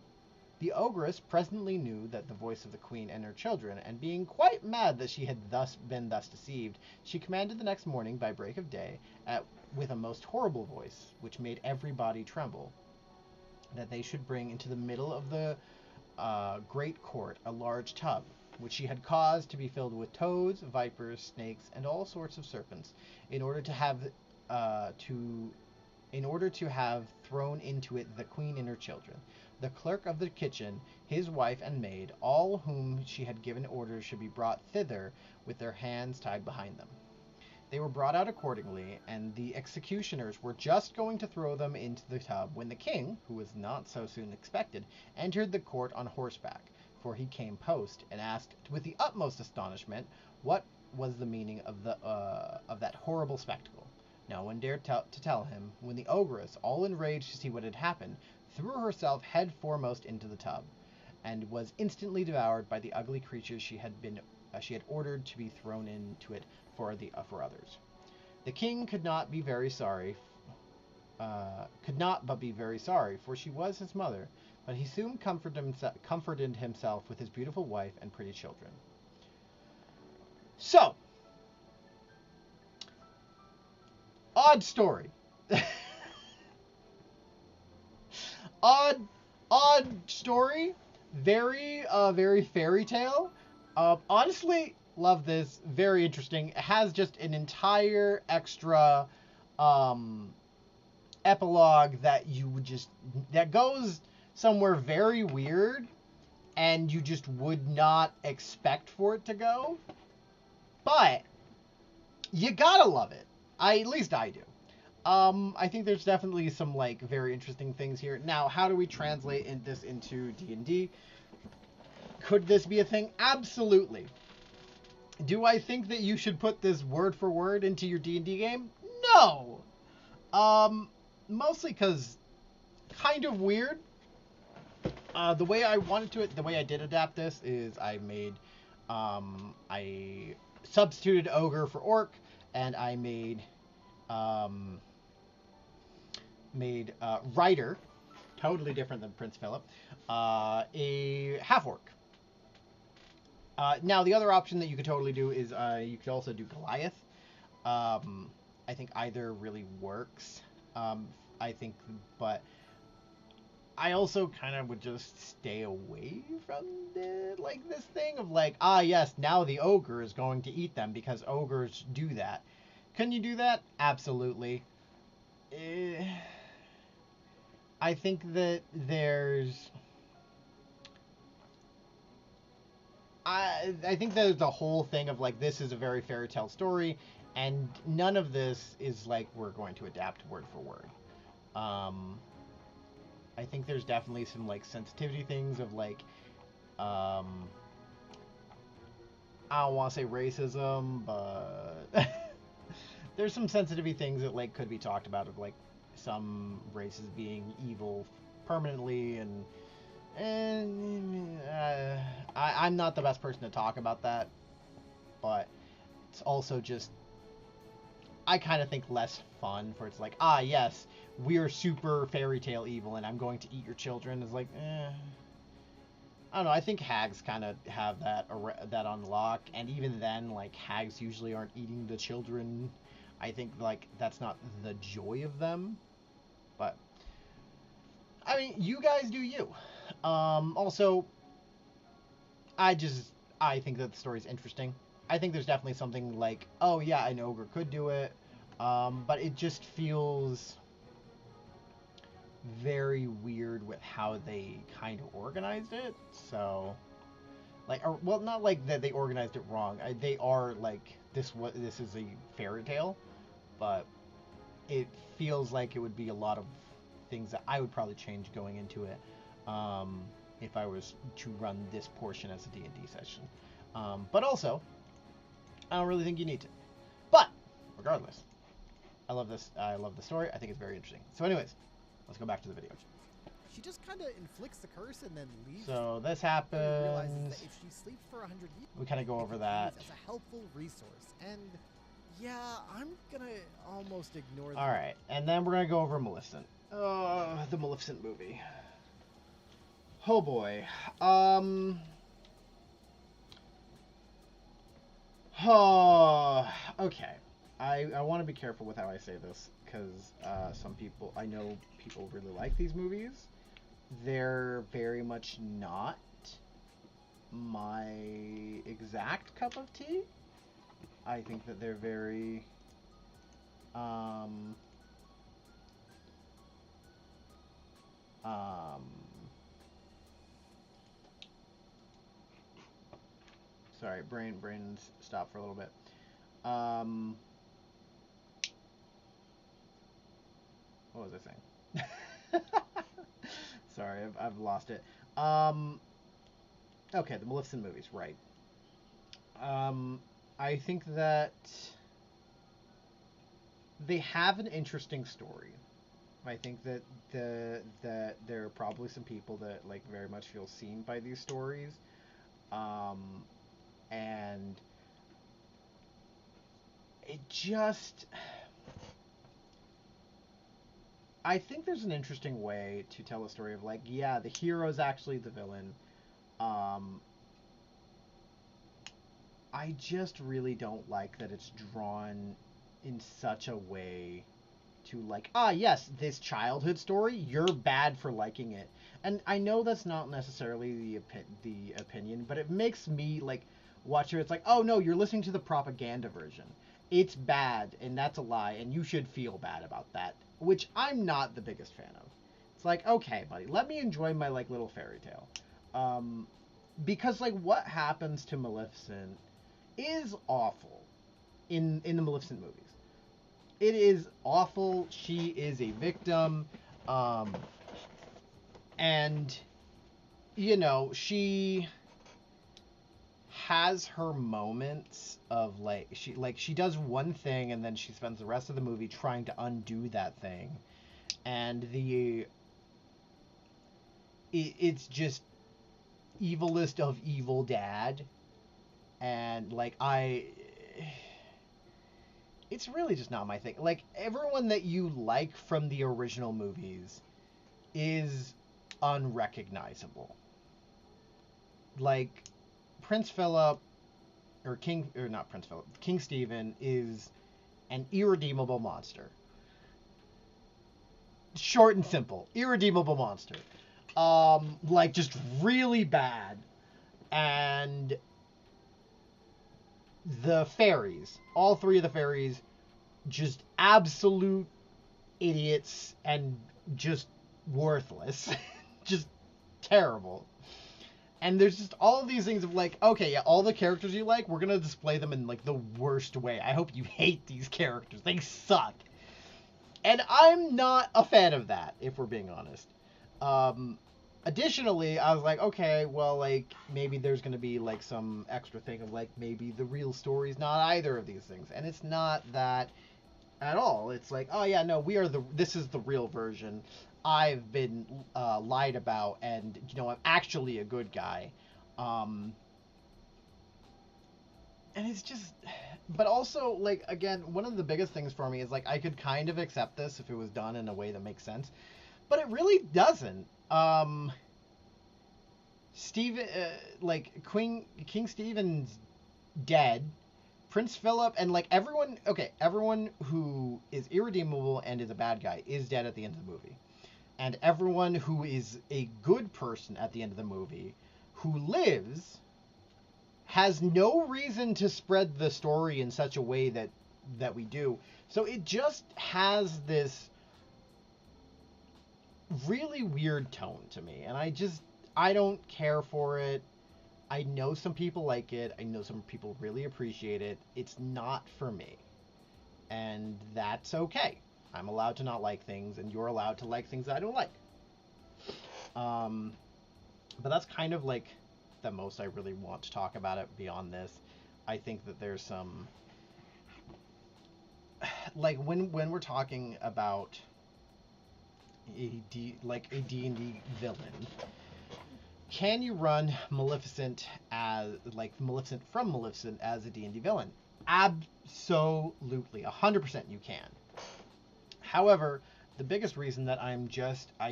The ogress presently knew that the voice of the queen and her children, and being quite mad that she had been thus deceived, she commanded the next morning by break of day, with a most horrible voice, which made everybody tremble, that they should bring into the middle of the great court a large tub, which she had caused to be filled with toads, vipers, snakes, and all sorts of serpents, in order to have thrown into it the queen and her children, the clerk of the kitchen, his wife and maid, all whom she had given orders should be brought thither with their hands tied behind them. They were brought out accordingly, and the executioners were just going to throw them into the tub, when the king, who was not so soon expected, entered the court on horseback, for he came post, and asked with the utmost astonishment what was the meaning of that horrible spectacle. No one dared to tell him, when the ogress, all enraged to see what had happened, threw herself head foremost into the tub, and was instantly devoured by the ugly creatures she had ordered to be thrown into it for others. The king could not but be very sorry, for she was his mother, but he soon comforted himself with his beautiful wife and pretty children. So, odd story. odd story. Very fairy tale. Honestly, Love this. Very interesting. It has just an entire extra epilogue that you would just, that goes somewhere very weird and you just would not expect for it to go. But you gotta love it. At least I do. I think there's definitely some like very interesting things here. Now, how do we translate this into D&D? Could this be a thing? Absolutely. Do I think that you should put this word for word into your D&D game? No. Mostly because kind of weird. The way I did adapt this is I substituted ogre for orc, and I made Ryder, totally different than Prince Philip, a half-orc. Now, the other option that you could totally do is you could also do Goliath. I think either really works. But I also kind of would just stay away from this thing of like, yes, now the ogre is going to eat them because ogres do that. Can you do that? Absolutely. I think that I think there's the whole thing of like, this is a very fairy tale story, and none of this is like we're going to adapt word for word. I think there's definitely some like sensitivity things of like, I don't want to say racism, but there's some sensitivity things that like could be talked about of like some races being evil permanently, and I'm not the best person to talk about that, but it's also just, I kind of think less fun for it's like, yes, we're super fairy tale evil and I'm going to eat your children. It's like, I don't know. I think hags kind of have that on lock, and even then, like, hags usually aren't eating the children. I think like that's not the joy of them, but I mean, you guys do you. Also, I think that the story's interesting. I think there's definitely something like, oh yeah, an ogre could do it, but it just feels very weird with how they kind of organized it. So, like, well, not like that they organized it wrong. They are like, this is a fairy tale, but it feels like it would be a lot of things that I would probably change going into it, if I was to run this portion as a D&D session. But also, I don't really think you need to. But regardless, I love this. I love the story. I think it's very interesting. So anyways, let's go back to the video. She just kind of inflicts the curse and then leaves. So this And realizes happens. that if she sleeps for 100 years, We kind of go it over can be that. used as a helpful resource. And yeah, I'm gonna almost ignore that. All right, and then we're gonna go over Maleficent. The Maleficent movie. Oh boy. Okay. I want to be careful with how I say this, because I know people really like these movies. They're very much not my exact cup of tea. I think that they're very sorry, brains stopped for a little bit. What was I saying? Sorry, I've lost it. Okay, the Maleficent movies, right. I think that they have an interesting story. I think that that there are probably some people that like very much feel seen by these stories, and it just, I think there's an interesting way to tell a story of like, yeah, the hero's actually the villain. I just really don't like that it's drawn in such a way to like, yes, this childhood story, you're bad for liking it. And I know that's not necessarily the opinion, but it makes me like, watch it, it's like, oh no, you're listening to the propaganda version. It's bad, and that's a lie, and you should feel bad about that, which I'm not the biggest fan of. It's like, okay, buddy, let me enjoy my like little fairy tale. Because like what happens to Maleficent is awful in the Maleficent movies. It is awful. She is a victim, and you know, she has her moments of like she does one thing and then she spends the rest of the movie trying to undo that thing, and it's just evilest of evil dad, and like it's really just not my thing. Like everyone that you like from the original movies is unrecognizable. Like Prince Philip or not Prince Philip, King Stephen is an irredeemable monster. Short and simple, irredeemable monster. Like just really bad. And the fairies, all three of the fairies, just absolute idiots and just worthless. Just terrible. And there's just all of these things of like, okay, yeah, all the characters you like, we're gonna display them in like the worst way. I hope you hate these characters. They suck. And I'm not a fan of that, if we're being honest. Additionally, I was like, okay, well, like, maybe there's gonna be like some extra thing of like, maybe the real story's not either of these things. And it's not that at all. It's like, oh yeah, no, this is the real version. I've been lied about, and you know, I'm actually a good guy. And it's just, but also like, again, one of the biggest things for me is like, I could kind of accept this if it was done in a way that makes sense, but it really doesn't. Stephen, like King Stephen's dead. Prince Philip and like everyone who is irredeemable and is a bad guy is dead at the end of the movie. And everyone who is a good person at the end of the movie who lives has no reason to spread the story in such a way that we do. So it just has this really weird tone to me, and I don't care for it. I know some people like it. I know some people really appreciate it. It's not for me. And that's okay. I'm allowed to not like things, and you're allowed to like things that I don't like. But that's kind of like the most I really want to talk about it beyond this. I think that there's some... Like, when we're talking about a D&D villain, can you run Maleficent from Maleficent as a D&D villain? Absolutely, 100% you can. However, the biggest reason that I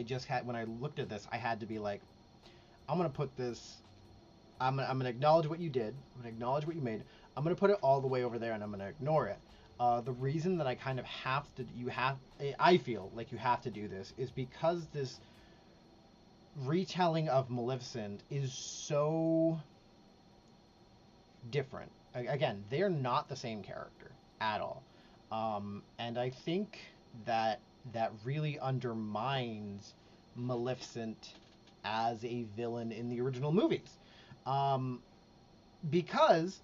just had, when I looked at this, I had to be like, I'm gonna put this, I'm gonna acknowledge what you did, I'm gonna acknowledge what you made, I'm gonna put it all the way over there, and I'm gonna ignore it. The reason that I kind of I feel like you have to do this is because this retelling of Maleficent is so different. Again, they're not the same character at all. And I think that really undermines Maleficent as a villain in the original movies. Because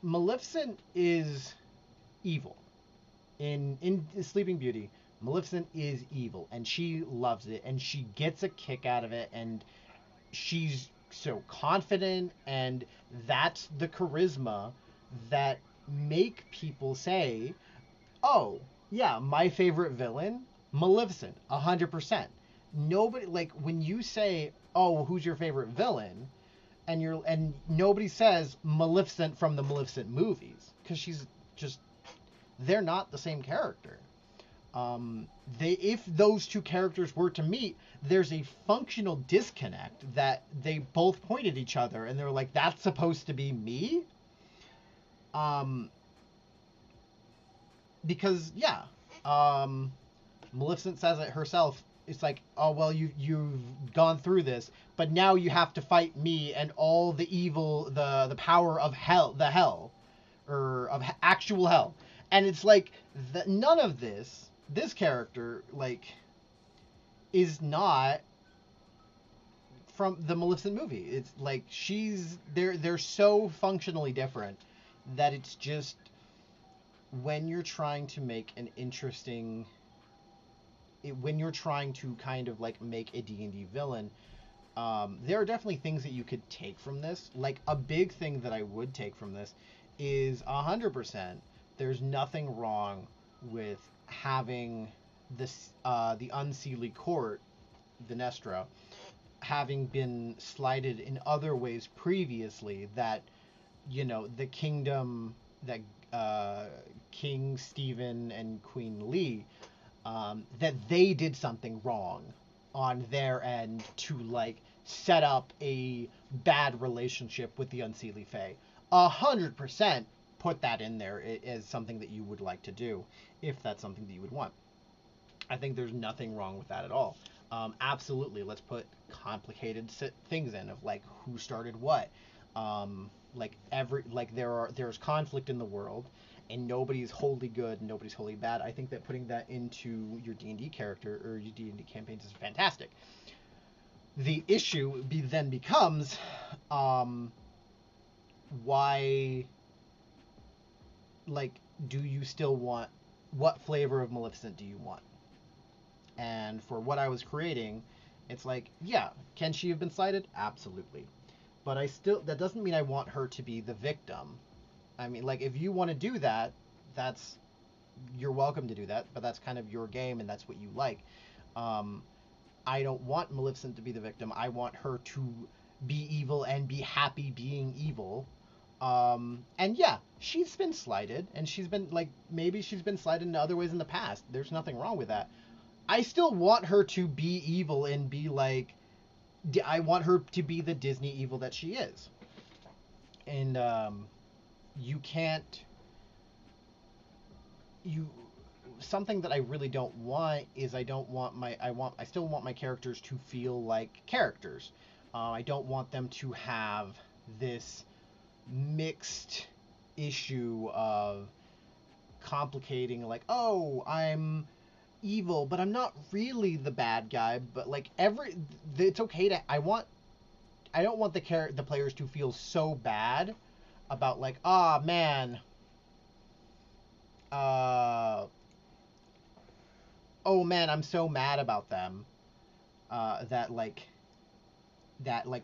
Maleficent is evil. In Sleeping Beauty, Maleficent is evil, and she loves it, and she gets a kick out of it, and she's so confident, and that's the charisma that make people say, oh, yeah, my favorite villain, Maleficent, 100%. Nobody, like, when you say, oh, who's your favorite villain, and nobody says Maleficent from the Maleficent movies, because they're not the same character. If those two characters were to meet, there's a functional disconnect that they both point at each other and they're like, that's supposed to be me? Because, yeah, Maleficent says it herself it's like, oh well, you've gone through this, but now you have to fight me and all the evil, the power of hell, the hell, or of actual hell. And it's like none of this character like is not from the Maleficent movie. It's like they're so functionally different that it's just, when you're trying to make an interesting, when you're trying to kind of like make a D&D villain, there are definitely things that you could take from this. Like a big thing that I would take from this is 100%. There's nothing wrong with having this the Unseelie court, Vinestra, having been slighted in other ways previously. That, you know, the kingdom that King Stephen and Queen Lee, that they did something wrong on their end to like set up a bad relationship with the Unseelie Fae. 100% put that in there as something that you would like to do, if that's something that you would want. I think there's nothing wrong with that at all. Absolutely, let's put complicated things in of like who started what. There's conflict in the world, and nobody's wholly good and nobody's wholly bad. I think that putting that into your D&D character or your D&D campaigns is fantastic. The issue then becomes, why, like, do you still want, what flavor of Maleficent do you want? And for what I was creating, it's like, yeah, can she have been slighted? Absolutely. But that doesn't mean I want her to be the victim. I mean, like, if you want to do that, you're welcome to do that, but that's kind of your game and that's what you like. I don't want Maleficent to be the victim. I want her to be evil and be happy being evil. And yeah, she's been slighted, and she's been, like, maybe she's been slighted in other ways in the past. There's nothing wrong with that. I still want her to be evil and be like, I want her to be the Disney evil that she is. And you can't, something that I really don't want is I still want my characters to feel like characters. I don't want them to have this mixed issue of complicating, like, oh, I'm evil, but I'm not really the bad guy. But like it's okay to, I don't want the players to feel so bad about like, ah, man, oh man, I'm so mad about them, that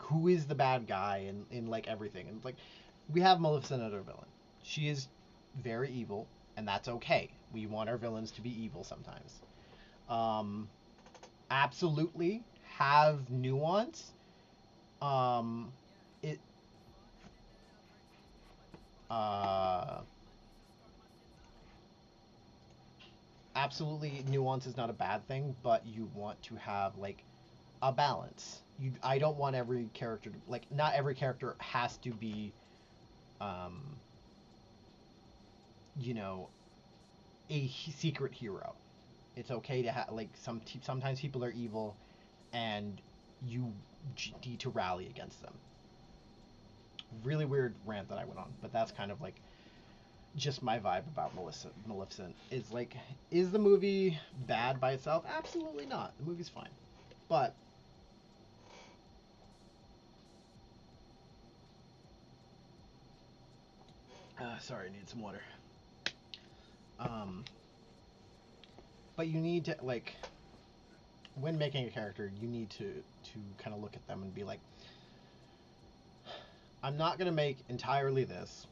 who is the bad guy in like everything. And like, we have Maleficent as our villain. She is very evil, and that's okay. We want our villains to be evil sometimes. Absolutely have nuance. It Absolutely, nuance is not a bad thing, but you want to have like a balance. I don't want every character to, like, not every character has to be, you know, a secret hero. It's okay to have, like, sometimes people are evil, and you need to rally against them. Really weird rant that I went on, but that's kind of like just my vibe about Maleficent. Is like, is the movie bad by itself? Absolutely not. The movie's fine, but sorry, I need some water. But you need to, like, when making a character, you need to kind of look at them and be like, I'm not going to make entirely this,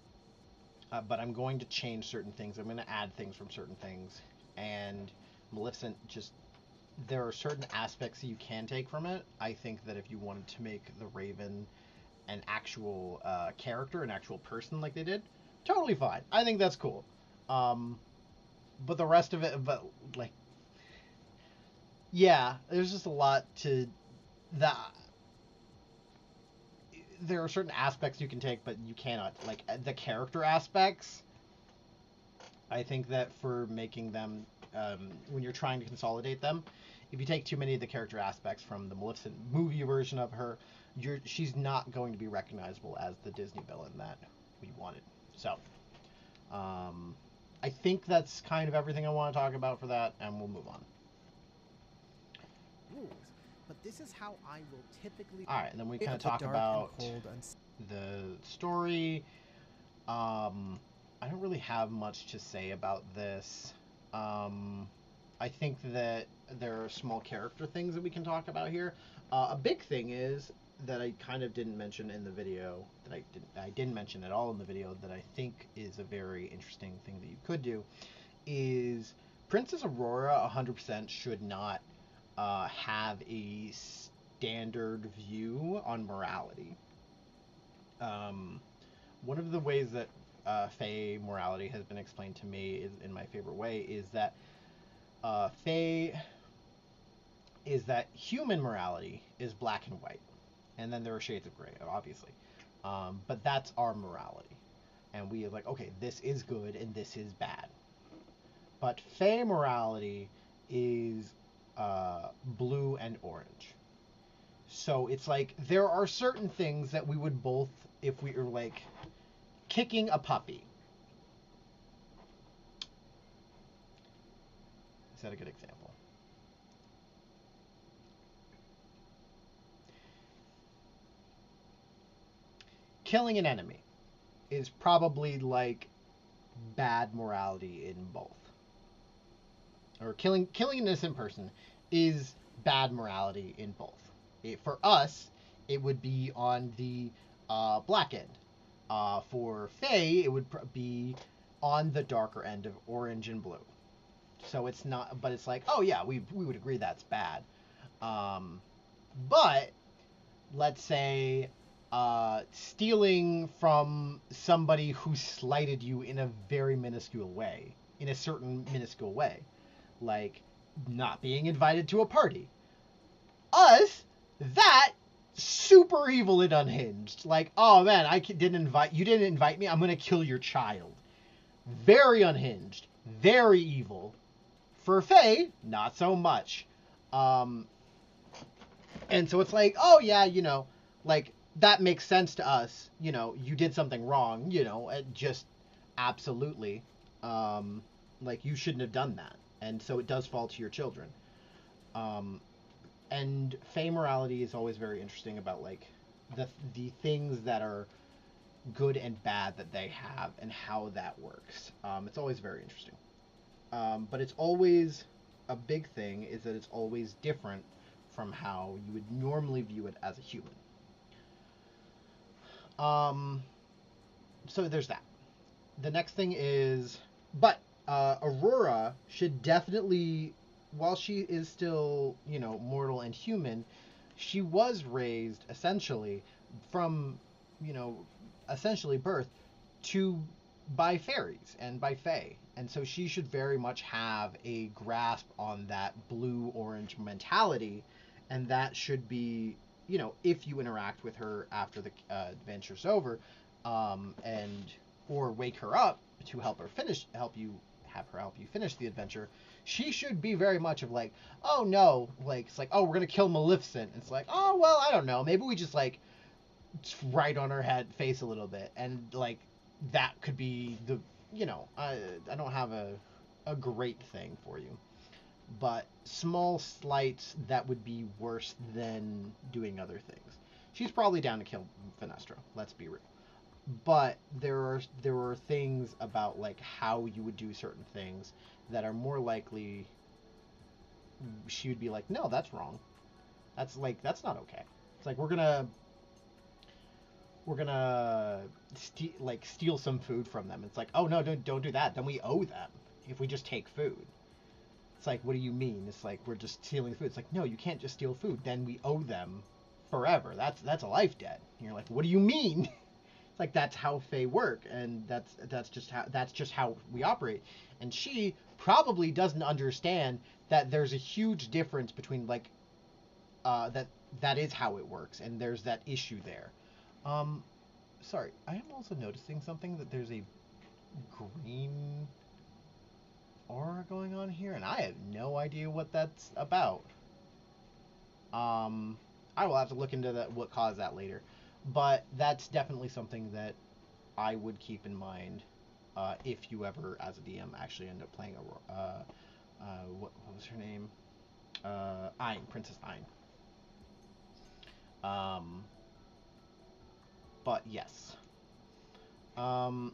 but I'm going to change certain things. I'm going to add things from certain things. And Maleficent, just, there are certain aspects that you can take from it. I think that if you wanted to make the Raven an actual character, an actual person like they did, totally fine. I think that's cool. But the rest of it, but like, yeah, there's just a lot to that. There are certain aspects you can take, but you cannot, like, the character aspects. I think that for making them, when you're trying to consolidate them, if you take too many of the character aspects from the Maleficent movie version of her, she's not going to be recognizable as the Disney villain that we wanted. So, I think that's kind of everything I want to talk about for that, and we'll move on. Rules, but this is how I will typically. All right, and then we kind of the talk dark about and cold the story. I don't really have much to say about this. I think that there are small character things that we can talk about here. A big thing is that I kind of didn't mention in the video, that I didn't mention at all in the video, that I think is a very interesting thing that you could do, is Princess Aurora 100% should not have a standard view on morality. One of the ways that Fae morality has been explained to me is, in my favorite way, is that Fae is that human morality is black and white, and then there are shades of gray, obviously, but that's our morality, and we are like, okay, this is good and this is bad. But Fae morality is blue and orange. So it's like there are certain things that we would both, if we were like kicking a puppy. Is that a good example? Killing an enemy is probably like bad morality in both. Or killing an innocent person is bad morality in both. For us, it would be on the black end. For Fae, it would be on the darker end of orange and blue. So it's not, but it's like, oh yeah, we would agree that's bad. But let's say stealing from somebody who slighted you in a very minuscule way, in a certain minuscule way, like not being invited to a party. Us, that super evil and unhinged. Like, oh man, you didn't invite me, I'm gonna kill your child. Very unhinged, very evil. For Fae, not so much. And so it's like, oh yeah, like that makes sense to us. You did something wrong. Just absolutely, like you shouldn't have done that. And so it does fall to your children. And Fae morality is always very interesting about like the things that are good and bad that they have and how that works. It's always very interesting. But it's always a big thing is that it's always different from how you would normally view it as a human. So there's that. The next thing is, but Aurora should definitely, while she is still, mortal and human, she was raised essentially from, essentially birth by fairies and by fae. And so she should very much have a grasp on that blue-orange mentality, and that should be, if you interact with her after the adventure's over, or wake her up to have her help you finish the adventure, she should be very much of like, oh no, like it's like, oh, we're gonna kill Maleficent. It's like, oh well, I don't know, maybe we just like right on her face a little bit, and like that could be the, I don't have a great thing for you, but small slights that would be worse than doing other things. She's probably down to kill Vinestra, let's be real. But there are things about like how you would do certain things that are more likely she would be like, no, that's wrong. That's not okay. It's like we're gonna steal some food from them. It's like, oh no, don't do that. Then we owe them if we just take food. It's like, what do you mean? It's like we're just stealing food. It's like, no, you can't just steal food. Then we owe them forever. That's a life debt. And you're like, what do you mean? It's like that's how Fae work, and that's just how we operate. And she probably doesn't understand that there's a huge difference between like that is how it works, and there's that issue there. Sorry, I am also noticing something, that there's a green aura going on here, and I have no idea what that's about. I will have to look into what caused that later, but that's definitely something that I would keep in mind if you ever, as a DM, actually end up playing what was her name? Ein, Princess Ein. But yes. I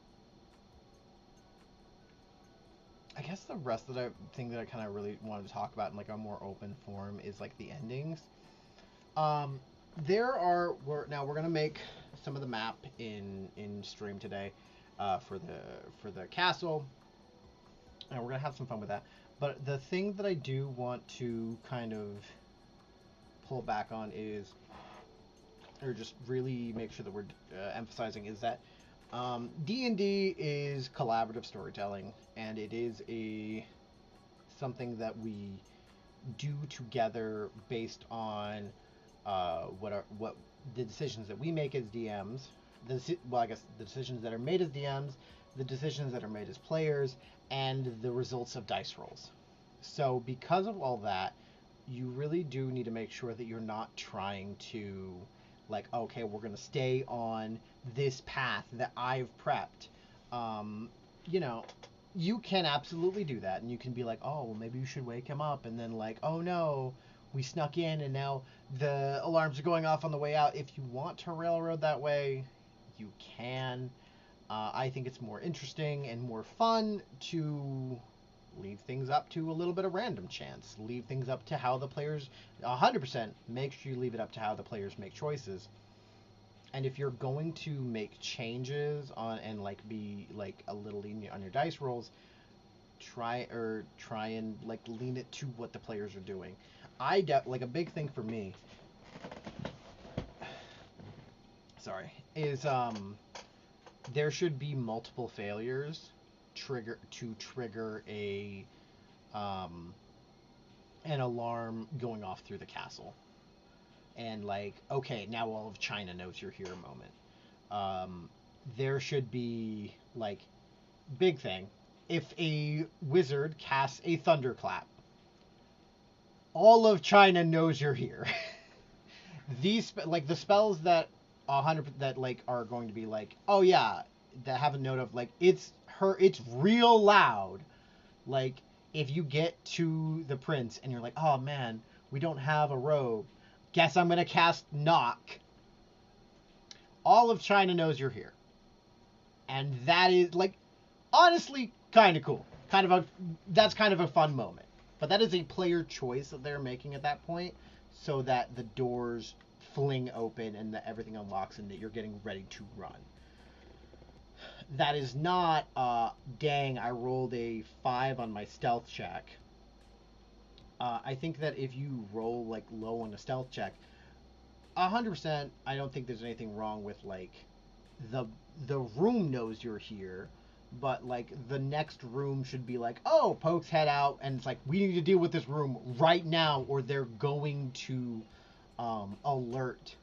guess the rest of the thing that I kind of really wanted to talk about in like a more open form is like the endings. Um, we're gonna make some of the map in stream today, for the castle, and we're gonna have some fun with that. But the thing that I do want to kind of pull back on is, or just really make sure that we're emphasizing, is that D&D is collaborative storytelling, and it is something that we do together based on what the decisions that we make as DMs. I guess the decisions that are made as DMs, the decisions that are made as players, and the results of dice rolls. So because of all that, you really do need to make sure that you're not trying to, like, okay, we're going to stay on this path that I've prepped. You know, you can absolutely do that, and you can be like, oh, well, maybe you should wake him up, and then like, oh no, we snuck in, and now the alarms are going off on the way out. If you want to railroad that way, you can. I think it's more interesting and more fun to leave things up to a little bit of random chance. Leave things up to how the players, 100%, make sure you leave it up to how the players make choices. And if you're going to make changes on and like be like a little lenient on your dice rolls, try and like lean it to what the players are doing. Like a big thing for me, sorry, is there should be multiple failures to trigger an alarm going off through the castle. And like, okay, now all of China knows you're here moment. There should be like, big thing, if a wizard casts a thunderclap, all of China knows you're here. These like the spells that 100 that like are going to be like, oh yeah, that have a note of like it's real loud. Like if you get to the prince and you're like, oh man, we don't have a robe, guess I'm gonna cast knock. All of China knows you're here, and that is like honestly kind of cool. That's kind of a fun moment. But that is a player choice that they're making at that point, so that the doors fling open and that everything unlocks and that you're getting ready to run. That is not, dang, I rolled a 5 on my stealth check. I think that if you roll like low on a stealth check, 100%, I don't think there's anything wrong with like the room knows you're here, but like the next room should be like, oh, pokes head out, and it's like we need to deal with this room right now, or they're going to alert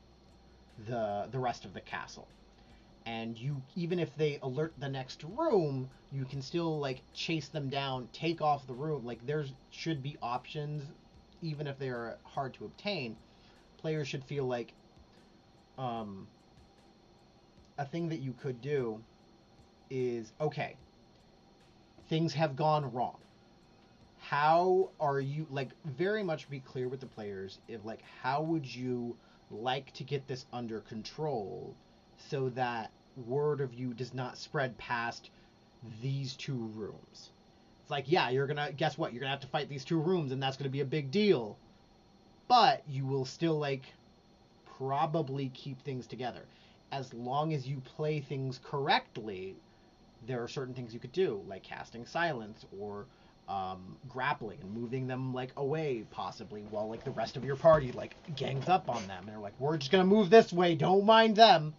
the rest of the castle. And you, even if they alert the next room, you can still like chase them down, take off the room. Like there should be options, even if they are hard to obtain. Players should feel like a thing that you could do is, okay, things have gone wrong. How are you, like, very much be clear with the players if like how would you like to get this under control so that word of you does not spread past these two rooms. It's like, yeah, you're gonna, guess what, you're gonna have to fight these two rooms, and that's gonna be a big deal, but you will still like probably keep things together as long as you play things correctly. There are certain things you could do, like casting silence or grappling and moving them like away, possibly, while like the rest of your party like gangs up on them and they're like, we're just gonna move this way, don't mind them.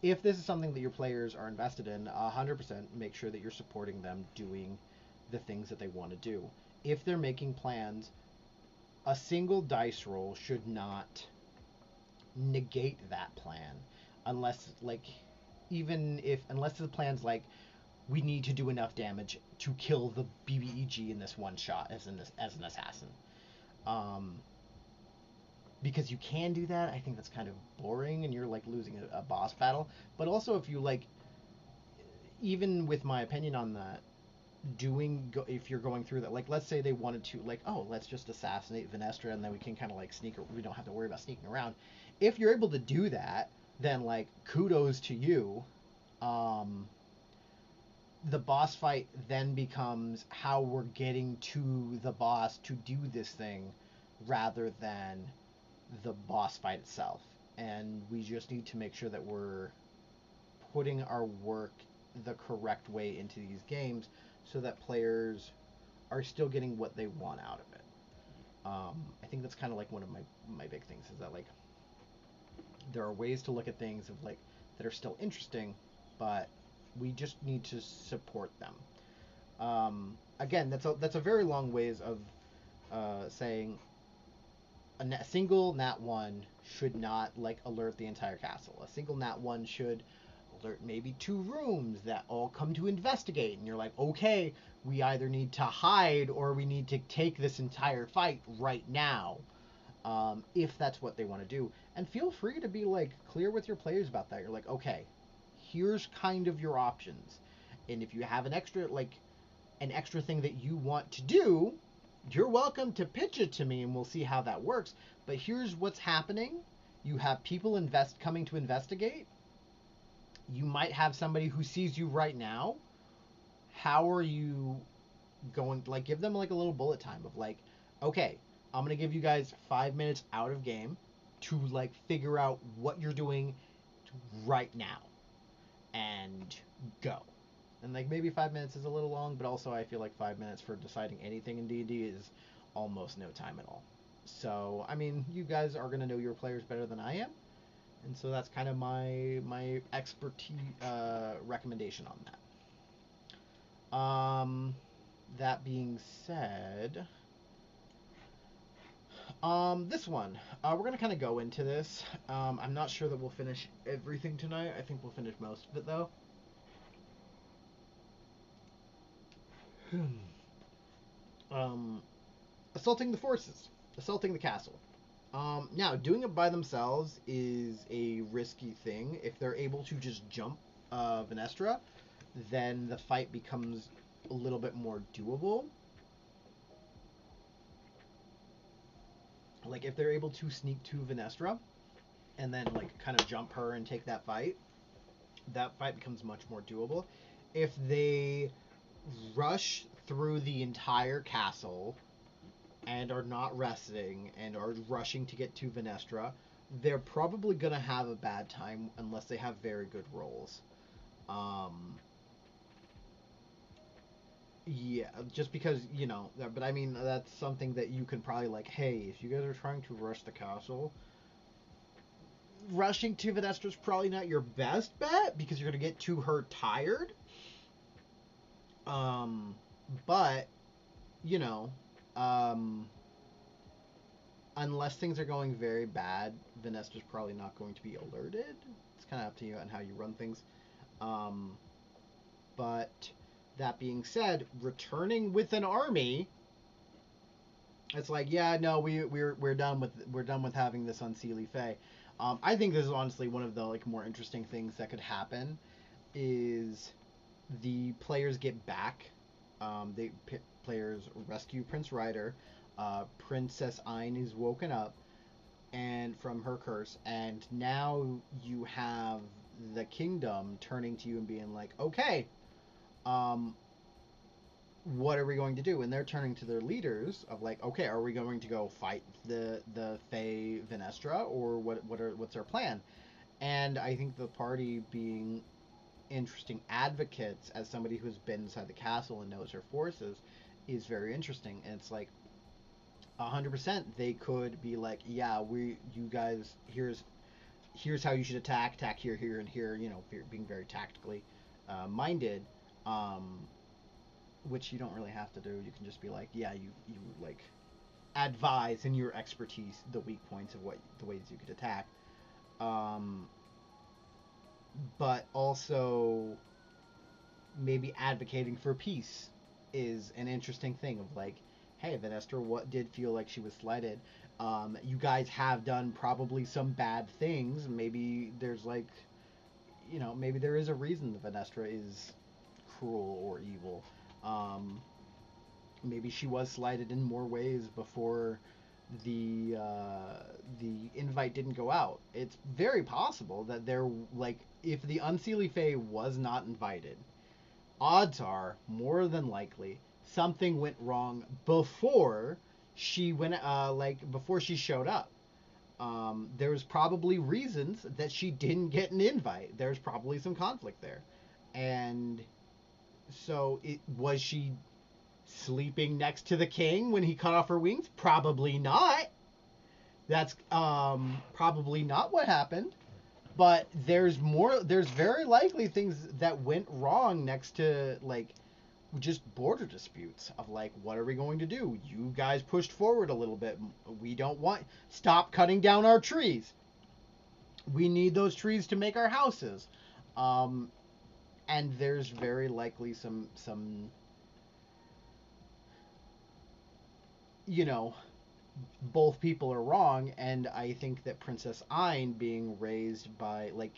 If this is something that your players are invested in, 100% make sure that you're supporting them doing the things that they want to do. If they're making plans, a single dice roll should not negate that plan, unless like, unless the plan's like, we need to do enough damage to kill the BBEG in this one shot as an assassin. Um, because you can do that, I think that's kind of boring and you're like losing a boss battle. But also, if you like, even with my opinion on that, if you're going through that, like let's say they wanted to like, oh, let's just assassinate Vinestra and then we can kind of like we don't have to worry about sneaking around. If you're able to do that, then like kudos to you. um the boss fight then becomes how we're getting to the boss to do this thing rather than the boss fight itself. And we just need to make sure that we're putting our work the correct way into these games so that players are still getting what they want out of it. I think that's kind of like one of my big things is that like there are ways to look at things of like that are still interesting, but we just need to support them. Again, that's a very long ways of saying a single nat one should not like alert the entire castle. A single nat one should alert maybe 2 rooms that all come to investigate, and you're like, okay, we either need to hide or we need to take this entire fight right now. If that's what they want to do, and feel free to be like clear with your players about that. You're like, okay, here's kind of your options, and if you have an extra thing that you want to do, you're welcome to pitch it to me and we'll see how that works. But here's what's happening. You have people coming to investigate. You might have somebody who sees you right now. How are you going, like, give them like a little bullet time of like, okay, I'm gonna give you guys 5 minutes out of game to like figure out what you're doing right now and go. And like maybe 5 minutes is a little long, but also I feel like 5 minutes for deciding anything in D&D is almost no time at all. So I mean, you guys are gonna know your players better than I am, and so that's kind of my expertise recommendation on that. That being said, this one, we're gonna kind of go into this. I'm not sure that we'll finish everything tonight. I think we'll finish most of it though. Assaulting the forces, assaulting the castle. Now, doing it by themselves is a risky thing. If they're able to just jump Vinestra, then the fight becomes a little bit more doable. Like, if they're able to sneak to Vinestra and then, like, kind of jump her and take that fight becomes much more doable. If they rush through the entire castle and are not resting and are rushing to get to Vinestra, they're probably going to have a bad time unless they have very good rolls. Yeah, just because, you know, but I mean, that's something that you can probably like, hey, if you guys are trying to rush the castle, rushing to Vinestra is probably not your best bet because you're going to get to her tired. But, you know, unless things are going very bad, Vinestra's probably not going to be alerted. It's kind of up to you on how you run things. But that being said, returning with an army, it's like, yeah, no, we're done with having this on Sealy Fae. I think this is honestly one of the like more interesting things that could happen is the players get back. Players rescue Prince Ryder. Princess Ayn is woken up and from her curse, and now you have the kingdom turning to you and being like, okay, what are we going to do? And they're turning to their leaders of like, okay, are we going to go fight the Fae Vinestra, or what's our plan? And I think the party being interesting advocates as somebody who's been inside the castle and knows her forces is very interesting. And it's like 100% they could be like, yeah, you guys, here's how you should attack here, here, and here, you know, being very tactically minded, which you don't really have to do. You can just be like, yeah, you like advise in your expertise the weak points of the ways you could attack. But also maybe advocating for peace is an interesting thing of like, hey, Vinestra, what did feel like she was slighted? You guys have done probably some bad things. Maybe there's like, maybe there is a reason that Vinestra is cruel or evil. Um, Maybe she was slighted in more ways before the invite didn't go out. It's very possible that there, like, if the Unseelie Fae was not invited, odds are more than likely something went wrong before she went, before she showed up. There's probably reasons that she didn't get an invite. There's probably some conflict there, and so it was she sleeping next to the king when he cut off her wings? Probably not. That's probably not what happened. But there's very likely things that went wrong next to, like, just border disputes of, like, what are we going to do? You guys pushed forward a little bit. We don't want, stop cutting down our trees. We need those trees to make our houses. And there's very likely some both people are wrong, and I think that Princess Ayn being raised by, like,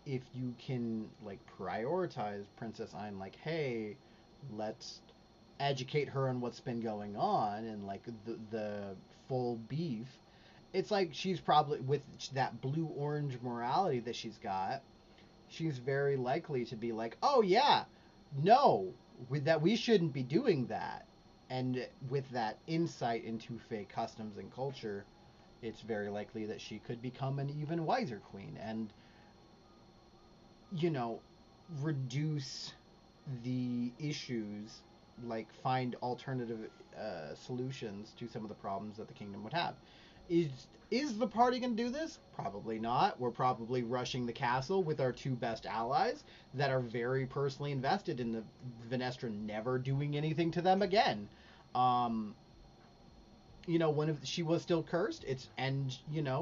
if you can, like, prioritize Princess Ayn, like, hey, let's educate her on what's been going on and, like, the full beef. It's like she's probably, with that blue-orange morality that she's got, she's very likely to be like, oh yeah, no, with that we shouldn't be doing that. And with that insight into Fae customs and culture, it's very likely that she could become an even wiser queen and, reduce the issues, like find alternative solutions to some of the problems that the kingdom would have. Is the party going to do this? Probably not. We're probably rushing the castle with our two best allies that are very personally invested in the Vinestra never doing anything to them again. When she was still cursed,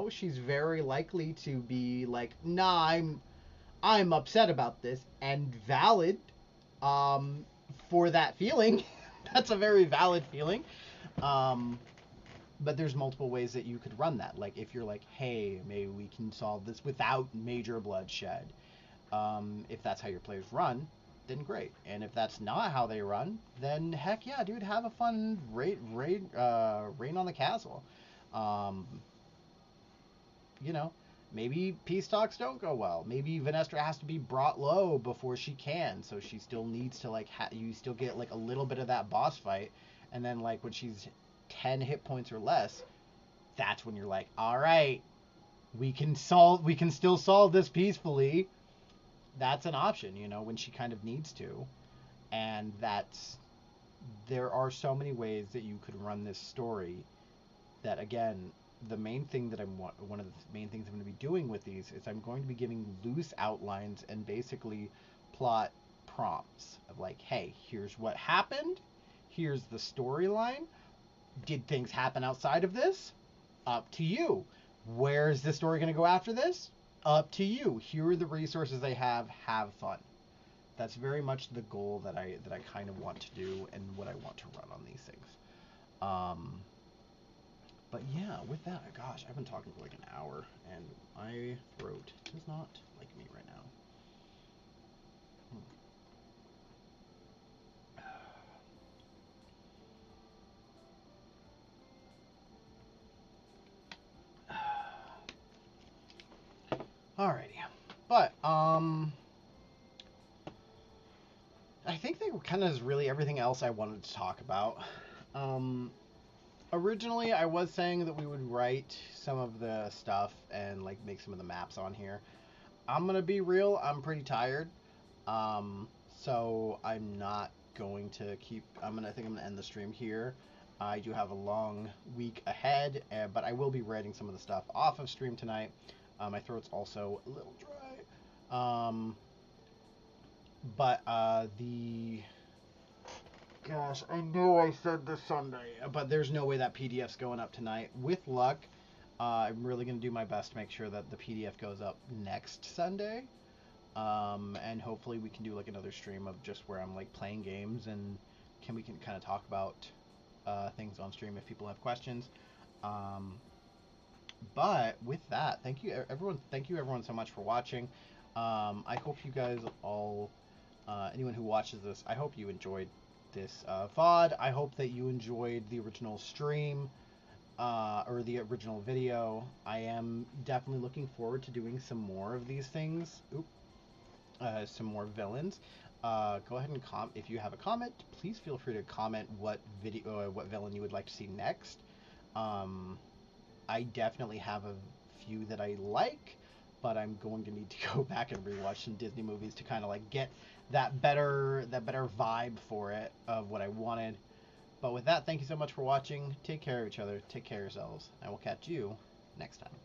she's very likely to be like, nah, I'm upset about this, and valid for that feeling. That's a very valid feeling. But there's multiple ways that you could run that. Like, if you're like, hey, maybe we can solve this without major bloodshed. If that's how your players run, then great. And if that's not how they run, then heck yeah, dude, have a fun rain on the castle. Maybe peace talks don't go well. Maybe Vinestra has to be brought low before she can, so she still needs to, like, you still get, like, a little bit of that boss fight, and then, like, when she's 10 hit points or less, that's when you're like, all right, we can still solve this peacefully. That's an option, when she kind of needs to. And there are so many ways that you could run this story that, again, one of the main things I'm going to be doing with these is I'm going to be giving loose outlines and basically plot prompts of, like, hey, here's what happened, here's the storyline. Did things happen outside of this? Up to you. Where is the story going to go after this? Up to you. Here are the resources they have. Have fun. That's very much the goal that I kind of want to do and what I want to run on these things. But yeah, with that, gosh, I've been talking for like an hour, and my throat does not like me right now. Alrighty, but I think that kind of is really everything else I wanted to talk about. Originally, I was saying that we would write some of the stuff and, like, make some of the maps on here. I'm gonna be real, I'm pretty tired, so I'm not going to keep. I think I'm gonna end the stream here. I do have a long week ahead, but I will be writing some of the stuff off of stream tonight. My throat's also a little dry. But gosh, I know I said this Sunday, but there's no way that PDF's going up tonight. With luck, I'm really going to do my best to make sure that the PDF goes up next Sunday. And hopefully we can do, like, another stream of just where I'm, like, playing games and we can kind of talk about things on stream if people have questions. But with that, thank you everyone. Thank you everyone so much for watching. I hope you guys all, anyone who watches this, I hope you enjoyed this VOD. I hope that you enjoyed the original stream, or the original video. I am definitely looking forward to doing some more of these things. Some more villains. Go ahead and if you have a comment, please feel free to comment what villain you would like to see next. I definitely have a few that I like, but I'm going to need to go back and rewatch some Disney movies to kind of like get that better vibe for it of what I wanted. But with that, thank you so much for watching. Take care of each other. Take care of yourselves. And we'll catch you next time.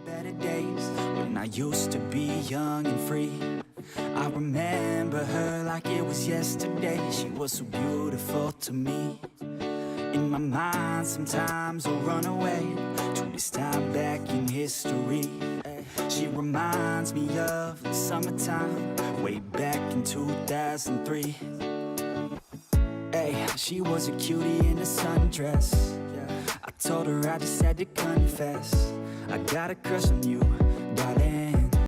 Better days when I used to be young and free. I remember her like it was yesterday. She was so beautiful to me. In my mind sometimes I'll run away to this time back in history. She reminds me of the summertime way back in 2003. Hey, she was a cutie in a sundress. I told her I just had to confess, I got a crush on you, darling.